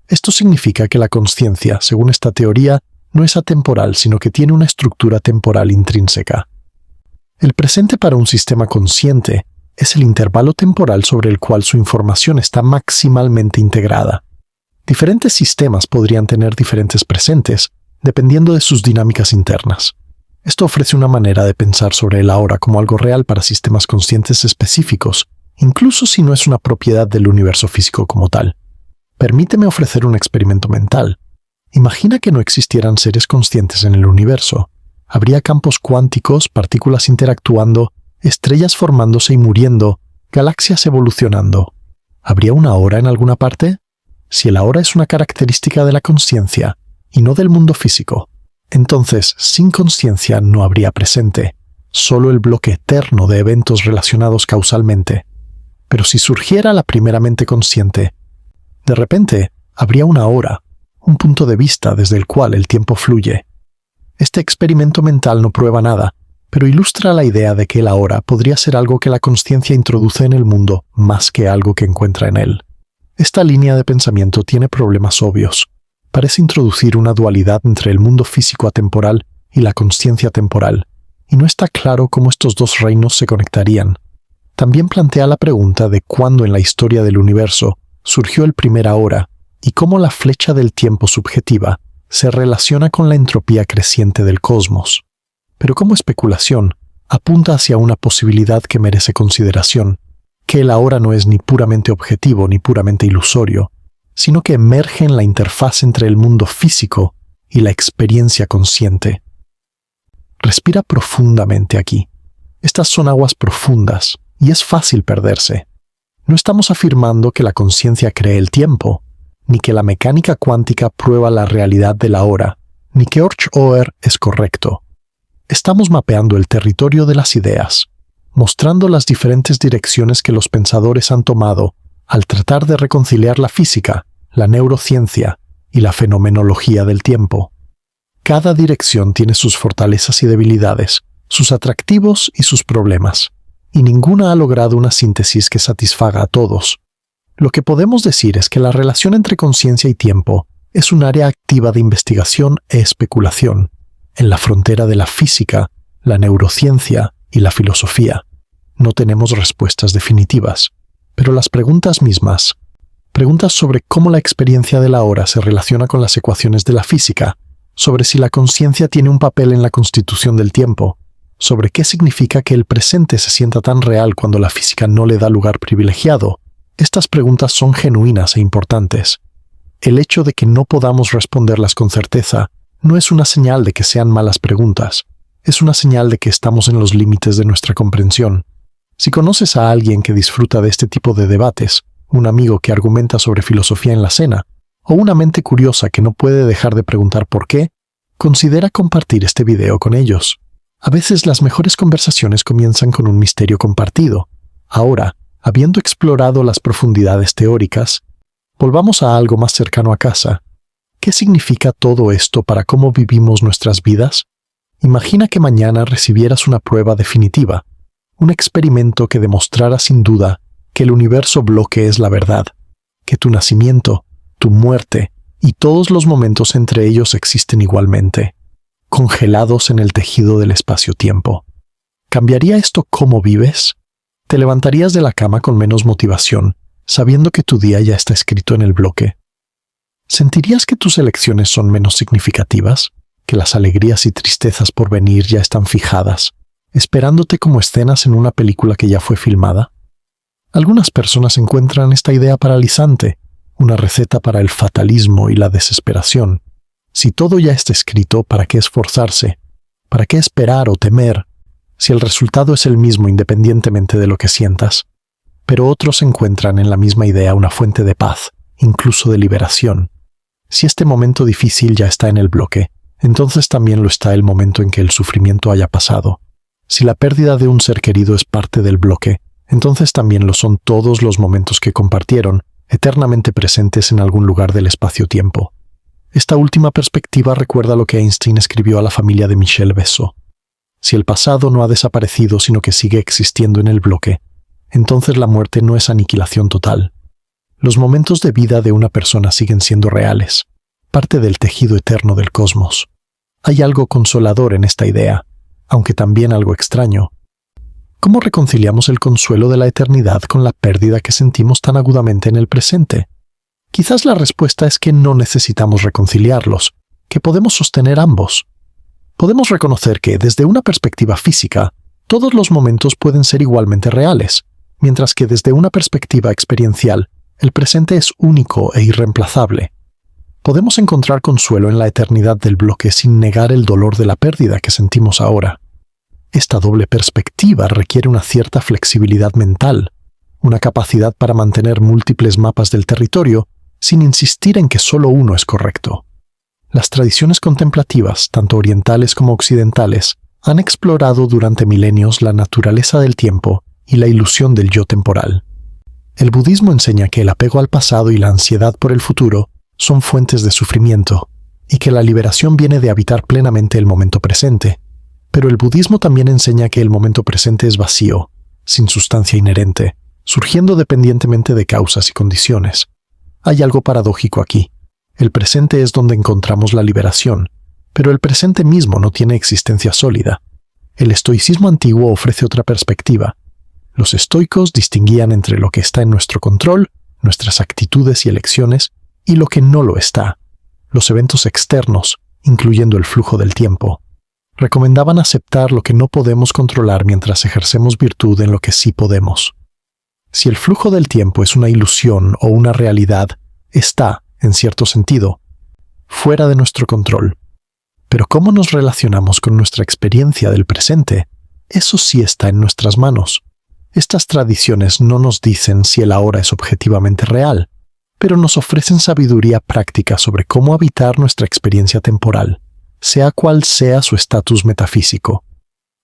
Esto significa que la conciencia, según esta teoría, no es atemporal, sino que tiene una estructura temporal intrínseca. El presente para un sistema consciente es el intervalo temporal sobre el cual su información está maximalmente integrada. Diferentes sistemas podrían tener diferentes presentes, dependiendo de sus dinámicas internas. Esto ofrece una manera de pensar sobre el ahora como algo real para sistemas conscientes específicos, incluso si no es una propiedad del universo físico como tal. Permíteme ofrecer un experimento mental. Imagina que no existieran seres conscientes en el universo. Habría campos cuánticos, partículas interactuando, estrellas formándose y muriendo, galaxias evolucionando. ¿Habría una hora en alguna parte? Si el ahora es una característica de la conciencia y no del mundo físico, entonces sin conciencia no habría presente, solo el bloque eterno de eventos relacionados causalmente. Pero si surgiera la primera mente consciente, de repente habría una hora, un punto de vista desde el cual el tiempo fluye. Este experimento mental no prueba nada, pero ilustra la idea de que el ahora podría ser algo que la conciencia introduce en el mundo más que algo que encuentra en él. Esta línea de pensamiento tiene problemas obvios. Parece introducir una dualidad entre el mundo físico atemporal y la conciencia temporal, y no está claro cómo estos dos reinos se conectarían. También plantea la pregunta de cuándo en la historia del universo surgió el primer ahora y cómo la flecha del tiempo subjetiva se relaciona con la entropía creciente del cosmos. Pero como especulación, apunta hacia una posibilidad que merece consideración, que el ahora no es ni puramente objetivo ni puramente ilusorio, sino que emerge en la interfaz entre el mundo físico y la experiencia consciente. Respira profundamente aquí. Estas son aguas profundas, y es fácil perderse. No estamos afirmando que la conciencia cree el tiempo, ni que la mecánica cuántica prueba la realidad del ahora, ni que Oort es correcto. Estamos mapeando el territorio de las ideas, mostrando las diferentes direcciones que los pensadores han tomado al tratar de reconciliar la física, la neurociencia y la fenomenología del tiempo. Cada dirección tiene sus fortalezas y debilidades, sus atractivos y sus problemas, y ninguna ha logrado una síntesis que satisfaga a todos. Lo que podemos decir es que la relación entre conciencia y tiempo es un área activa de investigación e especulación, en la frontera de la física, la neurociencia y la filosofía. No tenemos respuestas definitivas, pero las preguntas mismas, preguntas sobre cómo la experiencia del ahora se relaciona con las ecuaciones de la física, sobre si la conciencia tiene un papel en la constitución del tiempo, sobre qué significa que el presente se sienta tan real cuando la física no le da lugar privilegiado. Estas preguntas son genuinas e importantes. El hecho de que no podamos responderlas con certeza no es una señal de que sean malas preguntas, es una señal de que estamos en los límites de nuestra comprensión. Si conoces a alguien que disfruta de este tipo de debates, un amigo que argumenta sobre filosofía en la cena, o una mente curiosa que no puede dejar de preguntar por qué, considera compartir este video con ellos. A veces las mejores conversaciones comienzan con un misterio compartido. Ahora, habiendo explorado las profundidades teóricas, volvamos a algo más cercano a casa. ¿Qué significa todo esto para cómo vivimos nuestras vidas? Imagina que mañana recibieras una prueba definitiva, un experimento que demostrara sin duda que el universo bloque es la verdad, que tu nacimiento, tu muerte y todos los momentos entre ellos existen igualmente, congelados en el tejido del espacio-tiempo. ¿Cambiaría esto cómo vives? ¿Te levantarías de la cama con menos motivación, sabiendo que tu día ya está escrito en el bloque? ¿Sentirías que tus elecciones son menos significativas? ¿Que las alegrías y tristezas por venir ya están fijadas, esperándote como escenas en una película que ya fue filmada? Algunas personas encuentran esta idea paralizante, una receta para el fatalismo y la desesperación. Si todo ya está escrito, ¿para qué esforzarse? ¿Para qué esperar o temer? Si el resultado es el mismo independientemente de lo que sientas. Pero otros encuentran en la misma idea una fuente de paz, incluso de liberación. Si este momento difícil ya está en el bloque, entonces también lo está el momento en que el sufrimiento haya pasado. Si la pérdida de un ser querido es parte del bloque, entonces también lo son todos los momentos que compartieron, eternamente presentes en algún lugar del espacio-tiempo. Esta última perspectiva recuerda lo que Einstein escribió a la familia de Michel Besso. Si el pasado no ha desaparecido sino que sigue existiendo en el bloque, entonces la muerte no es aniquilación total. Los momentos de vida de una persona siguen siendo reales, parte del tejido eterno del cosmos. Hay algo consolador en esta idea, aunque también algo extraño. ¿Cómo reconciliamos el consuelo de la eternidad con la pérdida que sentimos tan agudamente en el presente? Quizás la respuesta es que no necesitamos reconciliarlos, que podemos sostener ambos. Podemos reconocer que, desde una perspectiva física, todos los momentos pueden ser igualmente reales, mientras que desde una perspectiva experiencial, el presente es único e irreemplazable. Podemos encontrar consuelo en la eternidad del bloque sin negar el dolor de la pérdida que sentimos ahora. Esta doble perspectiva requiere una cierta flexibilidad mental, una capacidad para mantener múltiples mapas del territorio sin insistir en que solo uno es correcto. Las tradiciones contemplativas, tanto orientales como occidentales, han explorado durante milenios la naturaleza del tiempo y la ilusión del yo temporal. El budismo enseña que el apego al pasado y la ansiedad por el futuro son fuentes de sufrimiento, y que la liberación viene de habitar plenamente el momento presente. Pero el budismo también enseña que el momento presente es vacío, sin sustancia inherente, surgiendo dependientemente de causas y condiciones. Hay algo paradójico aquí. El presente es donde encontramos la liberación, pero el presente mismo no tiene existencia sólida. El estoicismo antiguo ofrece otra perspectiva. Los estoicos distinguían entre lo que está en nuestro control, nuestras actitudes y elecciones, y lo que no lo está, los eventos externos, incluyendo el flujo del tiempo. Recomendaban aceptar lo que no podemos controlar mientras ejercemos virtud en lo que sí podemos. Si el flujo del tiempo es una ilusión o una realidad, está, en cierto sentido, fuera de nuestro control. Pero ¿cómo nos relacionamos con nuestra experiencia del presente? Eso sí está en nuestras manos. Estas tradiciones no nos dicen si el ahora es objetivamente real, pero nos ofrecen sabiduría práctica sobre cómo habitar nuestra experiencia temporal, sea cual sea su estatus metafísico.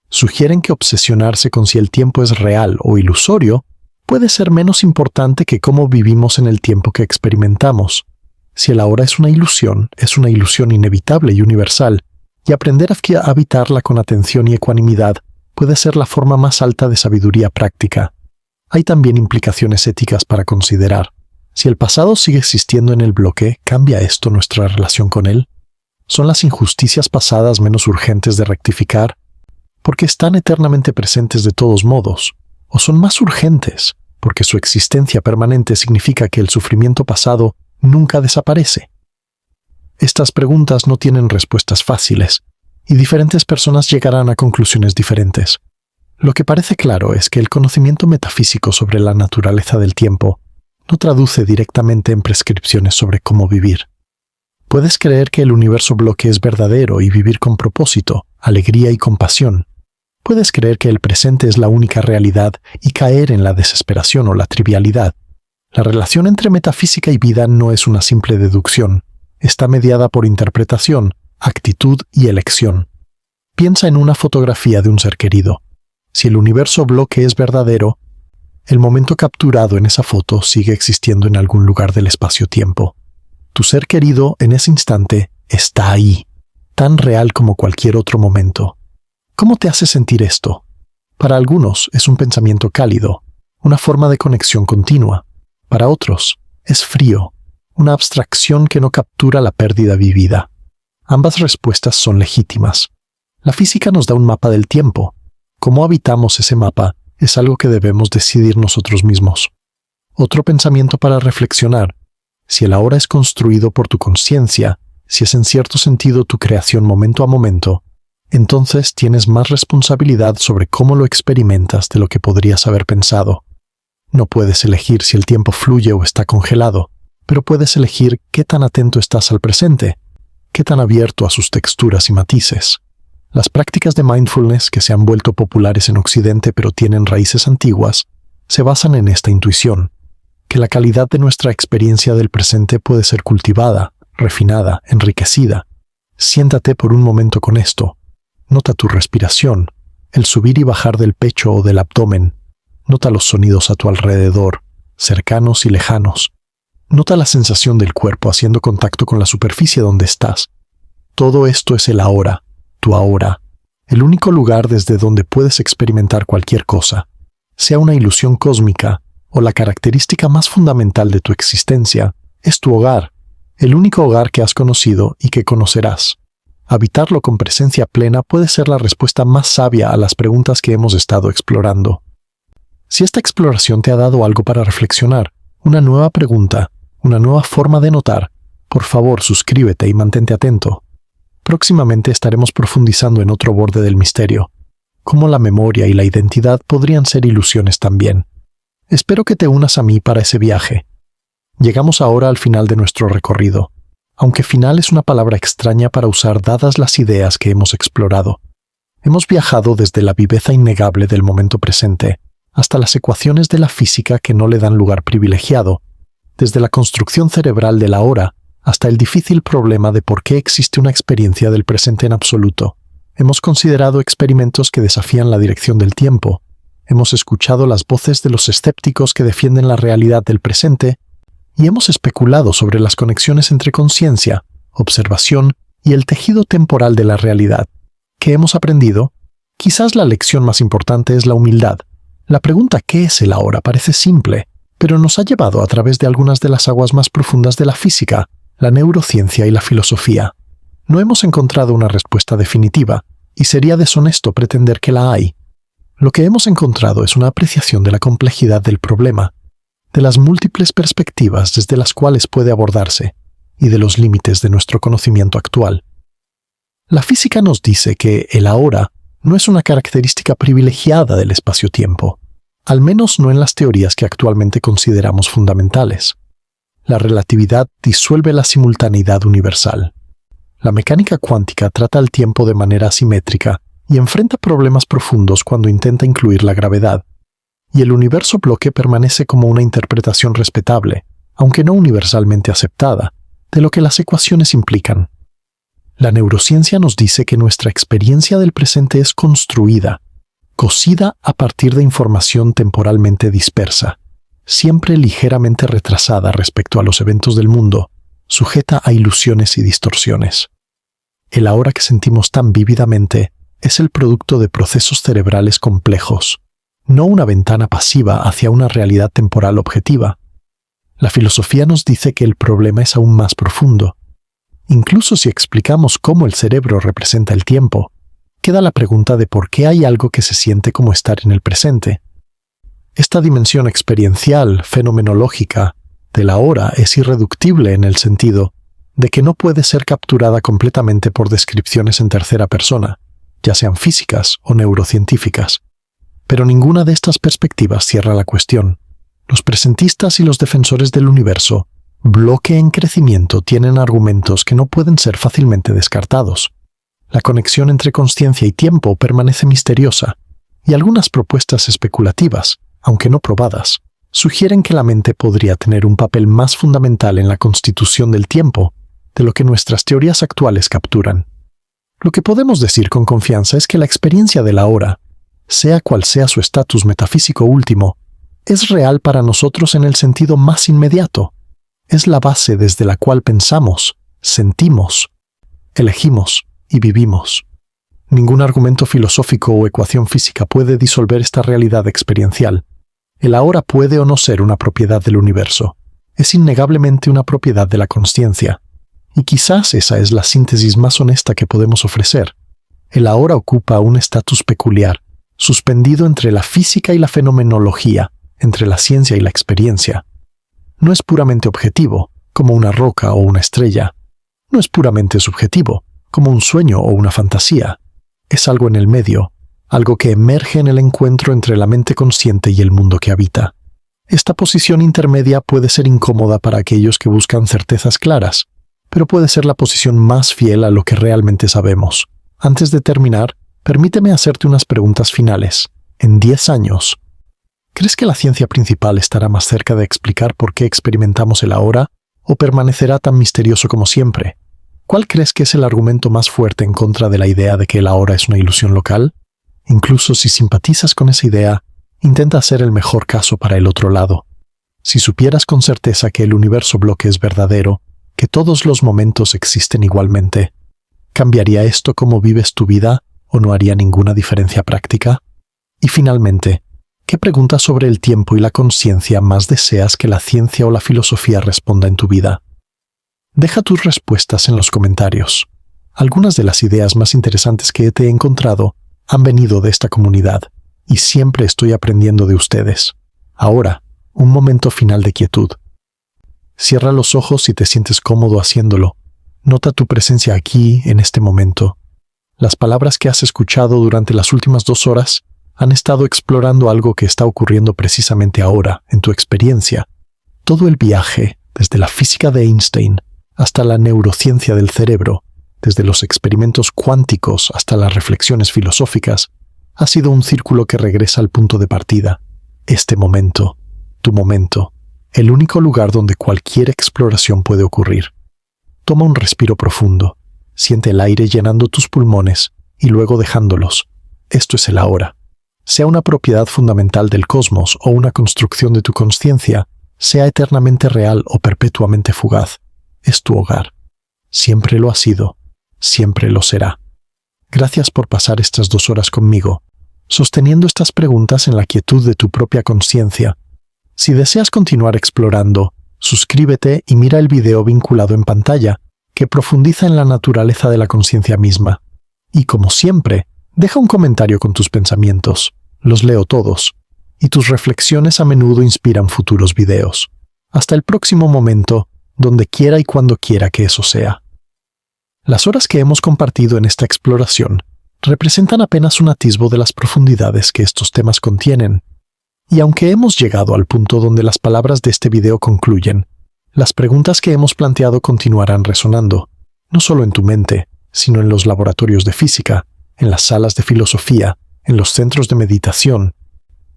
Sugieren que obsesionarse con si el tiempo es real o ilusorio puede ser menos importante que cómo vivimos en el tiempo que experimentamos. Si el ahora es una ilusión inevitable y universal, y aprender a habitarla con atención y ecuanimidad puede ser la forma más alta de sabiduría práctica. Hay también implicaciones éticas para considerar. Si el pasado sigue existiendo en el bloque, ¿cambia esto nuestra relación con él? ¿Son las injusticias pasadas menos urgentes de rectificar? Porque están eternamente presentes de todos modos. ¿O son más urgentes? Porque su existencia permanente significa que el sufrimiento pasado nunca desaparece. Estas preguntas no tienen respuestas fáciles, y diferentes personas llegarán a conclusiones diferentes. Lo que parece claro es que el conocimiento metafísico sobre la naturaleza del tiempo no traduce directamente en prescripciones sobre cómo vivir. Puedes creer que el universo bloque es verdadero y vivir con propósito, alegría y compasión. Puedes creer que el presente es la única realidad y caer en la desesperación o la trivialidad. La relación entre metafísica y vida no es una simple deducción. Está mediada por interpretación, actitud y elección. Piensa en una fotografía de un ser querido. Si el universo bloque es verdadero, el momento capturado en esa foto sigue existiendo en algún lugar del espacio-tiempo. Tu ser querido en ese instante está ahí, tan real como cualquier otro momento. ¿Cómo te hace sentir esto? Para algunos es un pensamiento cálido, una forma de conexión continua. Para otros es frío, una abstracción que no captura la pérdida vivida. Ambas respuestas son legítimas. La física nos da un mapa del tiempo. Cómo habitamos ese mapa es algo que debemos decidir nosotros mismos. Otro pensamiento para reflexionar. Si el ahora es construido por tu conciencia, si es en cierto sentido tu creación momento a momento, entonces tienes más responsabilidad sobre cómo lo experimentas de lo que podrías haber pensado. No puedes elegir si el tiempo fluye o está congelado. pero puedes elegir qué tan atento estás al presente, qué tan abierto a sus texturas y matices. Las prácticas de mindfulness, que se han vuelto populares en Occidente pero tienen raíces antiguas, se basan en esta intuición, que la calidad de nuestra experiencia del presente puede ser cultivada, refinada, enriquecida. Siéntate por un momento con esto. Nota tu respiración, el subir y bajar del pecho o del abdomen. Nota los sonidos a tu alrededor, cercanos y lejanos. Nota la sensación del cuerpo haciendo contacto con la superficie donde estás. Todo esto es el ahora, tu ahora, el único lugar desde donde puedes experimentar cualquier cosa, sea una ilusión cósmica o la característica más fundamental de tu existencia, es tu hogar, el único hogar que has conocido y que conocerás. Habitarlo con presencia plena puede ser la respuesta más sabia a las preguntas que hemos estado explorando. Si esta exploración te ha dado algo para reflexionar, una nueva pregunta, una nueva forma de notar, por favor suscríbete y mantente atento. Próximamente estaremos profundizando en otro borde del misterio, cómo la memoria y la identidad podrían ser ilusiones también. Espero que te unas a mí para ese viaje. Llegamos ahora al final de nuestro recorrido, aunque final es una palabra extraña para usar dadas las ideas que hemos explorado. Hemos viajado desde la viveza innegable del momento presente hasta las ecuaciones de la física que no le dan lugar privilegiado, desde la construcción cerebral del ahora hasta el difícil problema de por qué existe una experiencia del presente en absoluto. Hemos considerado experimentos que desafían la dirección del tiempo. Hemos escuchado las voces de los escépticos que defienden la realidad del presente y hemos especulado sobre las conexiones entre conciencia, observación y el tejido temporal de la realidad. ¿Qué hemos aprendido? Quizás la lección más importante es la humildad. La pregunta ¿qué es el ahora? Parece simple, pero nos ha llevado a través de algunas de las aguas más profundas de la física, la neurociencia y la filosofía. No hemos encontrado una respuesta definitiva, y sería deshonesto pretender que la hay. Lo que hemos encontrado es una apreciación de la complejidad del problema, de las múltiples perspectivas desde las cuales puede abordarse, y de los límites de nuestro conocimiento actual. La física nos dice que el ahora no es una característica privilegiada del espacio-tiempo, al menos no en las teorías que actualmente consideramos fundamentales. La relatividad disuelve la simultaneidad universal. La mecánica cuántica trata el tiempo de manera asimétrica y enfrenta problemas profundos cuando intenta incluir la gravedad. Y el universo bloque permanece como una interpretación respetable, aunque no universalmente aceptada, de lo que las ecuaciones implican. La neurociencia nos dice que nuestra experiencia del presente es construida, cosida a partir de información temporalmente dispersa, siempre ligeramente retrasada respecto a los eventos del mundo, sujeta a ilusiones y distorsiones. El ahora que sentimos tan vívidamente es el producto de procesos cerebrales complejos, no una ventana pasiva hacia una realidad temporal objetiva. La filosofía nos dice que el problema es aún más profundo. Incluso si explicamos cómo el cerebro representa el tiempo, queda la pregunta de por qué hay algo que se siente como estar en el presente. Esta dimensión experiencial, fenomenológica, del ahora es irreductible en el sentido de que no puede ser capturada completamente por descripciones en tercera persona, ya sean físicas o neurocientíficas. Pero ninguna de estas perspectivas cierra la cuestión. Los presentistas y los defensores del universo, bloque en crecimiento, tienen argumentos que no pueden ser fácilmente descartados. La conexión entre consciencia y tiempo permanece misteriosa, y algunas propuestas especulativas, aunque no probadas, sugieren que la mente podría tener un papel más fundamental en la constitución del tiempo de lo que nuestras teorías actuales capturan. Lo que podemos decir con confianza es que la experiencia del ahora, sea cual sea su estatus metafísico último, es real para nosotros en el sentido más inmediato. Es la base desde la cual pensamos, sentimos, elegimos y vivimos. Ningún argumento filosófico o ecuación física puede disolver esta realidad experiencial. El ahora puede o no ser una propiedad del universo. Es innegablemente una propiedad de la consciencia. Y quizás esa es la síntesis más honesta que podemos ofrecer. El ahora ocupa un estatus peculiar, suspendido entre la física y la fenomenología, entre la ciencia y la experiencia. No es puramente objetivo, como una roca o una estrella. No es puramente subjetivo, como un sueño o una fantasía. Es algo en el medio, algo que emerge en el encuentro entre la mente consciente y el mundo que habita. Esta posición intermedia puede ser incómoda para aquellos que buscan certezas claras, pero puede ser la posición más fiel a lo que realmente sabemos. Antes de terminar, permíteme hacerte unas preguntas finales. En 10 años, ¿crees que la ciencia principal estará más cerca de explicar por qué experimentamos el ahora o permanecerá tan misterioso como siempre? ¿Cuál crees que es el argumento más fuerte en contra de la idea de que el ahora es una ilusión local? Incluso si simpatizas con esa idea, intenta hacer el mejor caso para el otro lado. Si supieras con certeza que el universo bloque es verdadero, que todos los momentos existen igualmente, ¿cambiaría esto cómo vives tu vida o no haría ninguna diferencia práctica? Y finalmente, ¿qué preguntas sobre el tiempo y la conciencia más deseas que la ciencia o la filosofía responda en tu vida? Deja tus respuestas en los comentarios. Algunas de las ideas más interesantes que te he encontrado han venido de esta comunidad, y siempre estoy aprendiendo de ustedes. Ahora, un momento final de quietud. Cierra los ojos si te sientes cómodo haciéndolo. Nota tu presencia aquí, en este momento. Las palabras que has escuchado durante las últimas 2 horas han estado explorando algo que está ocurriendo precisamente ahora, en tu experiencia. Todo el viaje, desde la física de Einstein hasta la neurociencia del cerebro, desde los experimentos cuánticos hasta las reflexiones filosóficas, ha sido un círculo que regresa al punto de partida. Este momento, tu momento, el único lugar donde cualquier exploración puede ocurrir. Toma un respiro profundo, siente el aire llenando tus pulmones y luego dejándolos. Esto es el ahora. Sea una propiedad fundamental del cosmos o una construcción de tu consciencia, sea eternamente real o perpetuamente fugaz, es tu hogar. Siempre lo ha sido, siempre lo será. Gracias por pasar estas 2 horas conmigo, sosteniendo estas preguntas en la quietud de tu propia conciencia. Si deseas continuar explorando, suscríbete y mira el video vinculado en pantalla, que profundiza en la naturaleza de la conciencia misma. Y como siempre, deja un comentario con tus pensamientos. Los leo todos, y tus reflexiones a menudo inspiran futuros videos. Hasta el próximo momento, donde quiera y cuando quiera que eso sea. Las horas que hemos compartido en esta exploración representan apenas un atisbo de las profundidades que estos temas contienen. Y aunque hemos llegado al punto donde las palabras de este video concluyen, las preguntas que hemos planteado continuarán resonando, no solo en tu mente, sino en los laboratorios de física, en las salas de filosofía, en los centros de meditación,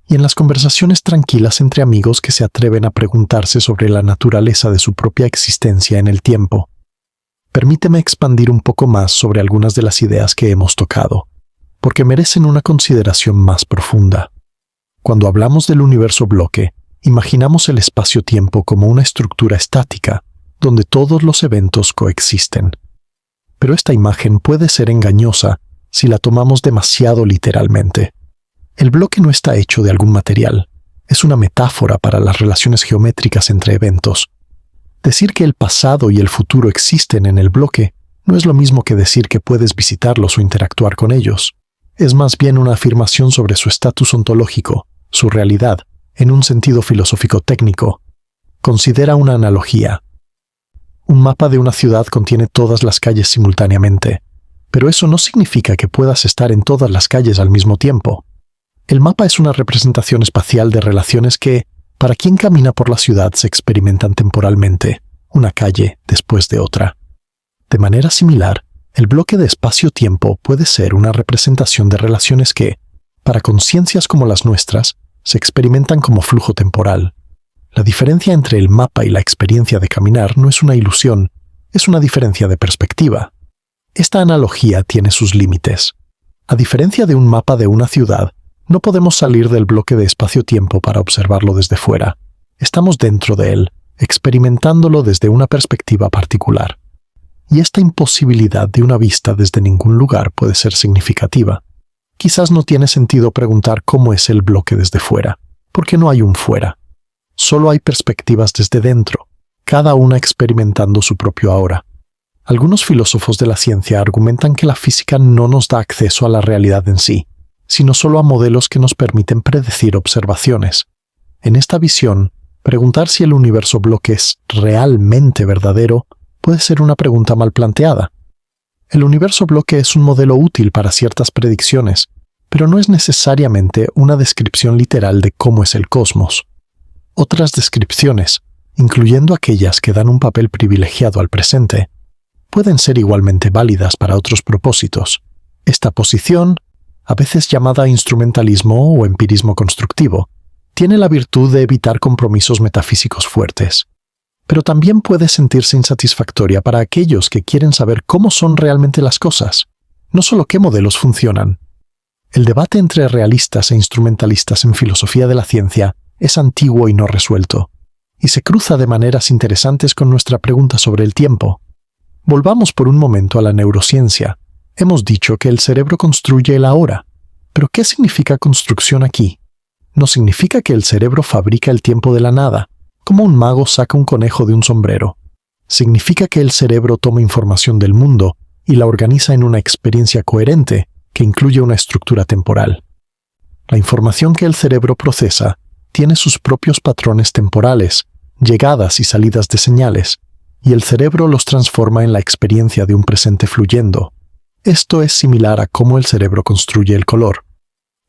y en las conversaciones tranquilas entre amigos que se atreven a preguntarse sobre la naturaleza de su propia existencia en el tiempo. Permíteme expandir un poco más sobre algunas de las ideas que hemos tocado, porque merecen una consideración más profunda. Cuando hablamos del universo bloque, imaginamos el espacio-tiempo como una estructura estática, donde todos los eventos coexisten. Pero esta imagen puede ser engañosa si la tomamos demasiado literalmente. El bloque no está hecho de algún material, es una metáfora para las relaciones geométricas entre eventos. Decir que el pasado y el futuro existen en el bloque no es lo mismo que decir que puedes visitarlos o interactuar con ellos. Es más bien una afirmación sobre su estatus ontológico, su realidad, en un sentido filosófico técnico. Considera una analogía. Un mapa de una ciudad contiene todas las calles simultáneamente, pero eso no significa que puedas estar en todas las calles al mismo tiempo. El mapa es una representación espacial de relaciones que, para quien camina por la ciudad, se experimentan temporalmente, una calle después de otra. De manera similar, el bloque de espacio-tiempo puede ser una representación de relaciones que, para conciencias como las nuestras, se experimentan como flujo temporal. La diferencia entre el mapa y la experiencia de caminar no es una ilusión, es una diferencia de perspectiva. Esta analogía tiene sus límites. A diferencia de un mapa de una ciudad, no podemos salir del bloque de espacio-tiempo para observarlo desde fuera. Estamos dentro de él, experimentándolo desde una perspectiva particular. Y esta imposibilidad de una vista desde ningún lugar puede ser significativa. Quizás no tiene sentido preguntar cómo es el bloque desde fuera, porque no hay un fuera. Solo hay perspectivas desde dentro, cada una experimentando su propio ahora. Algunos filósofos de la ciencia argumentan que la física no nos da acceso a la realidad en sí, sino solo a modelos que nos permiten predecir observaciones. En esta visión, preguntar si el universo bloque es realmente verdadero puede ser una pregunta mal planteada. El universo bloque es un modelo útil para ciertas predicciones, pero no es necesariamente una descripción literal de cómo es el cosmos. Otras descripciones, incluyendo aquellas que dan un papel privilegiado al presente, pueden ser igualmente válidas para otros propósitos. Esta posición, a veces llamada instrumentalismo o empirismo constructivo, tiene la virtud de evitar compromisos metafísicos fuertes, pero también puede sentirse insatisfactoria para aquellos que quieren saber cómo son realmente las cosas, no solo qué modelos funcionan. El debate entre realistas e instrumentalistas en filosofía de la ciencia es antiguo y no resuelto, y se cruza de maneras interesantes con nuestra pregunta sobre el tiempo. Volvamos por un momento a la neurociencia. Hemos dicho que el cerebro construye el ahora, pero ¿qué significa construcción aquí? No significa que el cerebro fabrica el tiempo de la nada, como un mago saca un conejo de un sombrero. Significa que el cerebro toma información del mundo y la organiza en una experiencia coherente que incluye una estructura temporal. La información que el cerebro procesa tiene sus propios patrones temporales, llegadas y salidas de señales, y el cerebro los transforma en la experiencia de un presente fluyendo. Esto es similar a cómo el cerebro construye el color.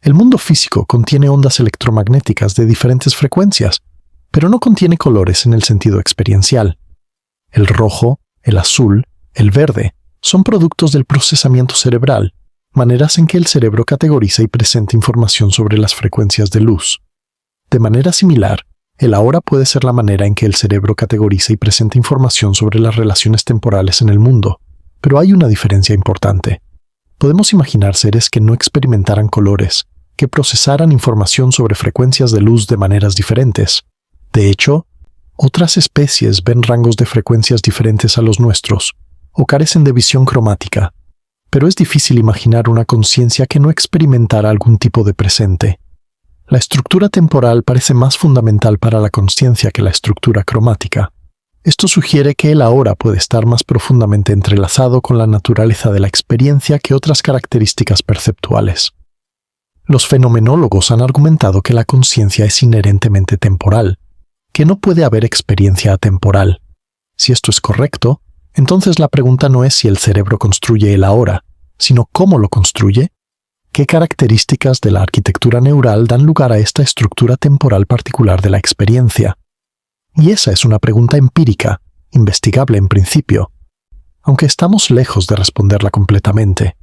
El mundo físico contiene ondas electromagnéticas de diferentes frecuencias, pero no contiene colores en el sentido experiencial. El rojo, el azul, el verde son productos del procesamiento cerebral, maneras en que el cerebro categoriza y presenta información sobre las frecuencias de luz. De manera similar, el ahora puede ser la manera en que el cerebro categoriza y presenta información sobre las relaciones temporales en el mundo, pero hay una diferencia importante. Podemos imaginar seres que no experimentaran colores, que procesaran información sobre frecuencias de luz de maneras diferentes. De hecho, otras especies ven rangos de frecuencias diferentes a los nuestros, o carecen de visión cromática, pero es difícil imaginar una conciencia que no experimentara algún tipo de presente. La estructura temporal parece más fundamental para la conciencia que la estructura cromática. Esto sugiere que el ahora puede estar más profundamente entrelazado con la naturaleza de la experiencia que otras características perceptuales. Los fenomenólogos han argumentado que la conciencia es inherentemente temporal, que no puede haber experiencia atemporal. Si esto es correcto, entonces la pregunta no es si el cerebro construye el ahora, sino cómo lo construye. ¿Qué características de la arquitectura neural dan lugar a esta estructura temporal particular de la experiencia? Y esa es una pregunta empírica, investigable en principio, aunque estamos lejos de responderla completamente.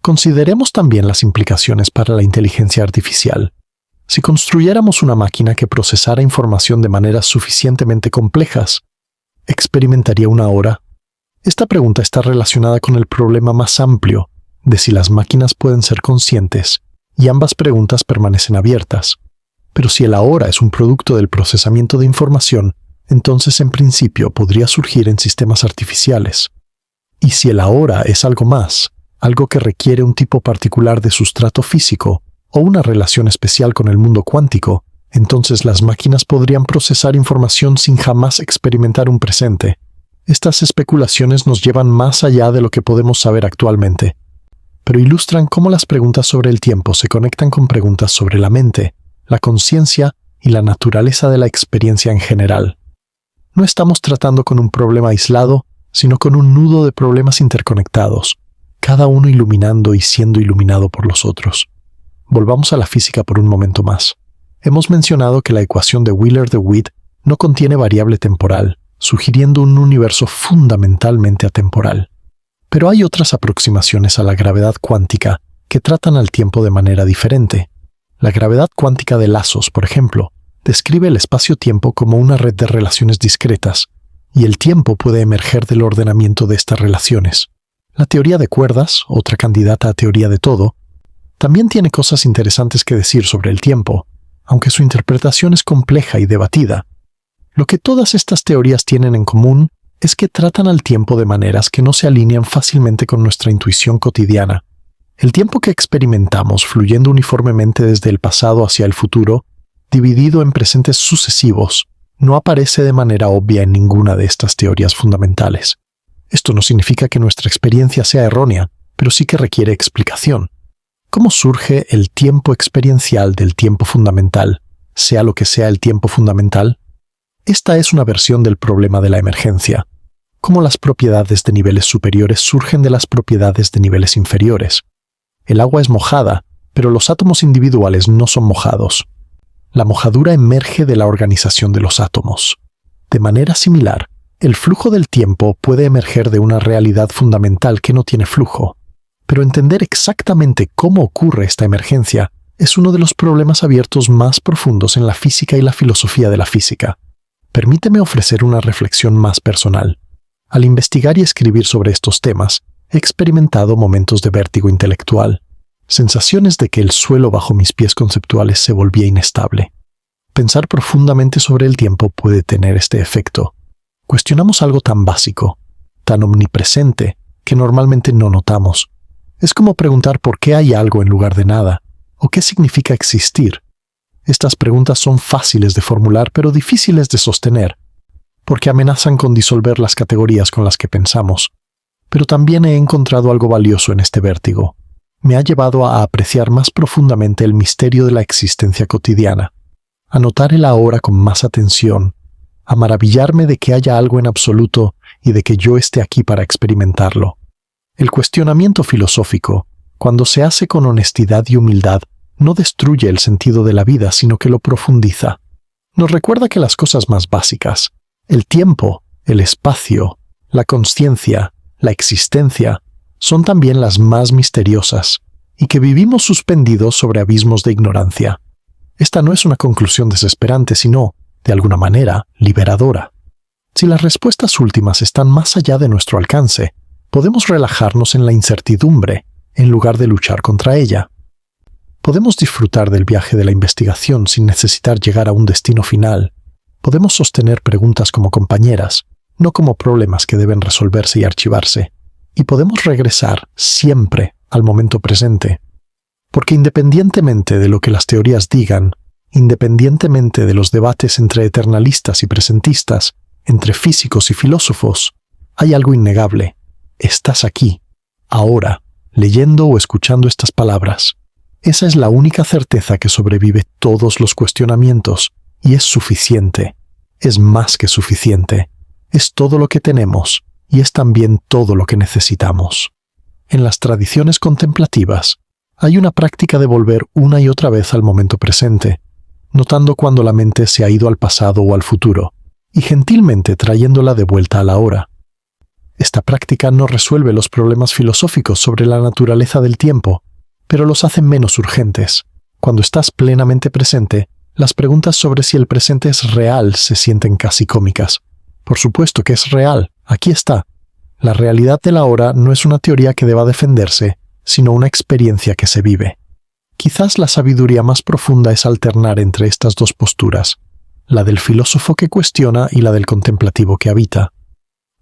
Consideremos también las implicaciones para la inteligencia artificial. Si construyéramos una máquina que procesara información de maneras suficientemente complejas, ¿experimentaría una hora? Esta pregunta está relacionada con el problema más amplio de si las máquinas pueden ser conscientes, y ambas preguntas permanecen abiertas. Pero si el ahora es un producto del procesamiento de información, entonces en principio podría surgir en sistemas artificiales. Y si el ahora es algo más, algo que requiere un tipo particular de sustrato físico o una relación especial con el mundo cuántico, entonces las máquinas podrían procesar información sin jamás experimentar un presente. Estas especulaciones nos llevan más allá de lo que podemos saber actualmente, pero ilustran cómo las preguntas sobre el tiempo se conectan con preguntas sobre la mente, la conciencia y la naturaleza de la experiencia en general. No estamos tratando con un problema aislado, sino con un nudo de problemas interconectados, cada uno iluminando y siendo iluminado por los otros. Volvamos a la física por un momento más. Hemos mencionado que la ecuación de Wheeler-DeWitt no contiene variable temporal, sugiriendo un universo fundamentalmente atemporal. Pero hay otras aproximaciones a la gravedad cuántica que tratan al tiempo de manera diferente. La gravedad cuántica de lazos, por ejemplo, describe el espacio-tiempo como una red de relaciones discretas, y el tiempo puede emerger del ordenamiento de estas relaciones. La teoría de cuerdas, otra candidata a teoría de todo, también tiene cosas interesantes que decir sobre el tiempo, aunque su interpretación es compleja y debatida. Lo que todas estas teorías tienen en común es que tratan al tiempo de maneras que no se alinean fácilmente con nuestra intuición cotidiana. El tiempo que experimentamos fluyendo uniformemente desde el pasado hacia el futuro, dividido en presentes sucesivos, no aparece de manera obvia en ninguna de estas teorías fundamentales. Esto no significa que nuestra experiencia sea errónea, pero sí que requiere explicación. ¿Cómo surge el tiempo experiencial del tiempo fundamental, sea lo que sea el tiempo fundamental? Esta es una versión del problema de la emergencia. Cómo las propiedades de niveles superiores surgen de las propiedades de niveles inferiores. El agua es mojada, pero los átomos individuales no son mojados. La mojadura emerge de la organización de los átomos. De manera similar, el flujo del tiempo puede emerger de una realidad fundamental que no tiene flujo. Pero entender exactamente cómo ocurre esta emergencia es uno de los problemas abiertos más profundos en la física y la filosofía de la física. Permíteme ofrecer una reflexión más personal. Al investigar y escribir sobre estos temas, he experimentado momentos de vértigo intelectual, sensaciones de que el suelo bajo mis pies conceptuales se volvía inestable. Pensar profundamente sobre el tiempo puede tener este efecto. Cuestionamos algo tan básico, tan omnipresente, que normalmente no notamos. Es como preguntar por qué hay algo en lugar de nada, o qué significa existir. Estas preguntas son fáciles de formular, pero difíciles de sostener, porque amenazan con disolver las categorías con las que pensamos. Pero también he encontrado algo valioso en este vértigo. Me ha llevado a apreciar más profundamente el misterio de la existencia cotidiana, a notar el ahora con más atención, a maravillarme de que haya algo en absoluto y de que yo esté aquí para experimentarlo. El cuestionamiento filosófico, cuando se hace con honestidad y humildad, no destruye el sentido de la vida, sino que lo profundiza. Nos recuerda que las cosas más básicas, el tiempo, el espacio, la consciencia, la existencia, son también las más misteriosas, y que vivimos suspendidos sobre abismos de ignorancia. Esta no es una conclusión desesperante, sino, de alguna manera, liberadora. Si las respuestas últimas están más allá de nuestro alcance, podemos relajarnos en la incertidumbre, en lugar de luchar contra ella. Podemos disfrutar del viaje de la investigación sin necesitar llegar a un destino final. Podemos sostener preguntas como compañeras, no como problemas que deben resolverse y archivarse. Y podemos regresar siempre al momento presente. Porque independientemente de lo que las teorías digan, independientemente de los debates entre eternalistas y presentistas, entre físicos y filósofos, hay algo innegable. Estás aquí, ahora, leyendo o escuchando estas palabras. Esa es la única certeza que sobrevive todos los cuestionamientos, y es suficiente. Es más que suficiente. Es todo lo que tenemos, y es también todo lo que necesitamos. En las tradiciones contemplativas, hay una práctica de volver una y otra vez al momento presente, notando cuando la mente se ha ido al pasado o al futuro, y gentilmente trayéndola de vuelta a la hora. Esta práctica no resuelve los problemas filosóficos sobre la naturaleza del tiempo, pero los hace menos urgentes. Cuando estás plenamente presente, las preguntas sobre si el presente es real se sienten casi cómicas. Por supuesto que es real, aquí está. La realidad de la hora no es una teoría que deba defenderse, sino una experiencia que se vive. Quizás la sabiduría más profunda es alternar entre estas dos posturas, la del filósofo que cuestiona y la del contemplativo que habita.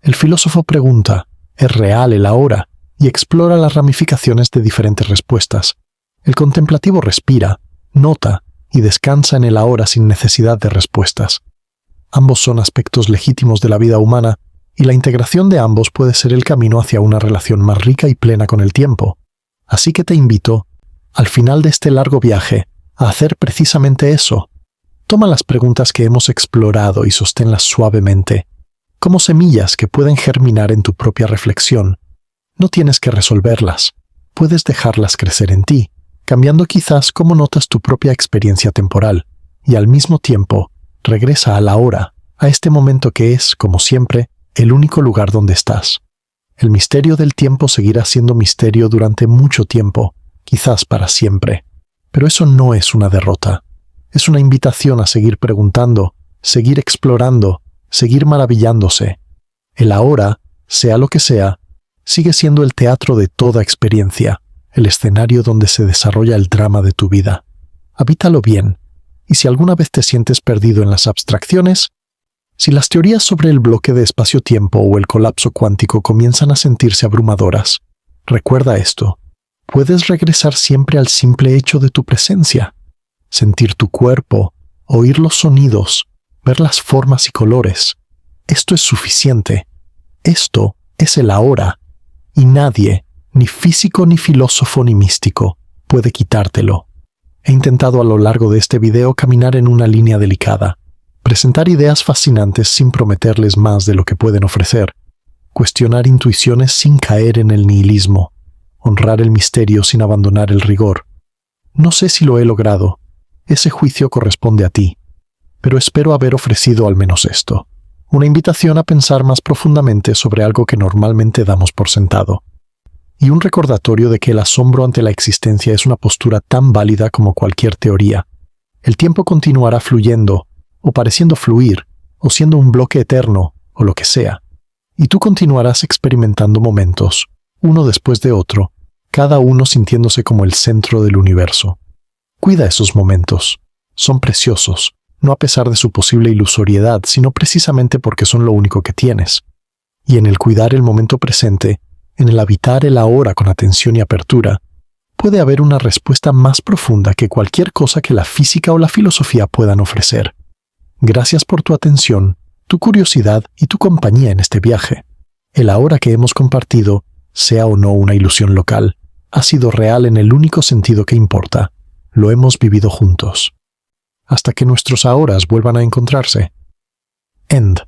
El filósofo pregunta, ¿es real el ahora? Y explora las ramificaciones de diferentes respuestas. El contemplativo respira, nota y descansa en el ahora sin necesidad de respuestas. Ambos son aspectos legítimos de la vida humana, y la integración de ambos puede ser el camino hacia una relación más rica y plena con el tiempo. Así que te invito, al final de este largo viaje, a hacer precisamente eso. Toma las preguntas que hemos explorado y sosténlas suavemente, como semillas que pueden germinar en tu propia reflexión. No tienes que resolverlas, puedes dejarlas crecer en ti, cambiando quizás cómo notas tu propia experiencia temporal, y al mismo tiempo, regresa a la hora, a este momento que es, como siempre, el único lugar donde estás. El misterio del tiempo seguirá siendo misterio durante mucho tiempo, quizás para siempre. Pero eso no es una derrota. Es una invitación a seguir preguntando, seguir explorando, seguir maravillándose. El ahora, sea lo que sea, sigue siendo el teatro de toda experiencia, el escenario donde se desarrolla el drama de tu vida. Habítalo bien, y si alguna vez te sientes perdido en las abstracciones, si las teorías sobre el bloque de espacio-tiempo o el colapso cuántico comienzan a sentirse abrumadoras, recuerda esto. Puedes regresar siempre al simple hecho de tu presencia. Sentir tu cuerpo, oír los sonidos, ver las formas y colores. Esto es suficiente. Esto es el ahora. Y nadie, ni físico, ni filósofo, ni místico, puede quitártelo. He intentado a lo largo de este video caminar en una línea delicada, presentar ideas fascinantes sin prometerles más de lo que pueden ofrecer, cuestionar intuiciones sin caer en el nihilismo, honrar el misterio sin abandonar el rigor. No sé si lo he logrado, ese juicio corresponde a ti. Pero espero haber ofrecido al menos esto, una invitación a pensar más profundamente sobre algo que normalmente damos por sentado, y un recordatorio de que el asombro ante la existencia es una postura tan válida como cualquier teoría. El tiempo continuará fluyendo, o pareciendo fluir, o siendo un bloque eterno, o lo que sea, y tú continuarás experimentando momentos, uno después de otro, cada uno sintiéndose como el centro del universo. Cuida esos momentos. Son preciosos, no a pesar de su posible ilusoriedad, sino precisamente porque son lo único que tienes. Y en el cuidar el momento presente, en el habitar el ahora con atención y apertura, puede haber una respuesta más profunda que cualquier cosa que la física o la filosofía puedan ofrecer. Gracias por tu atención, tu curiosidad y tu compañía en este viaje. El ahora que hemos compartido, sea o no una ilusión local, ha sido real en el único sentido que importa. Lo hemos vivido juntos. Hasta que nuestros ahoras vuelvan a encontrarse. End.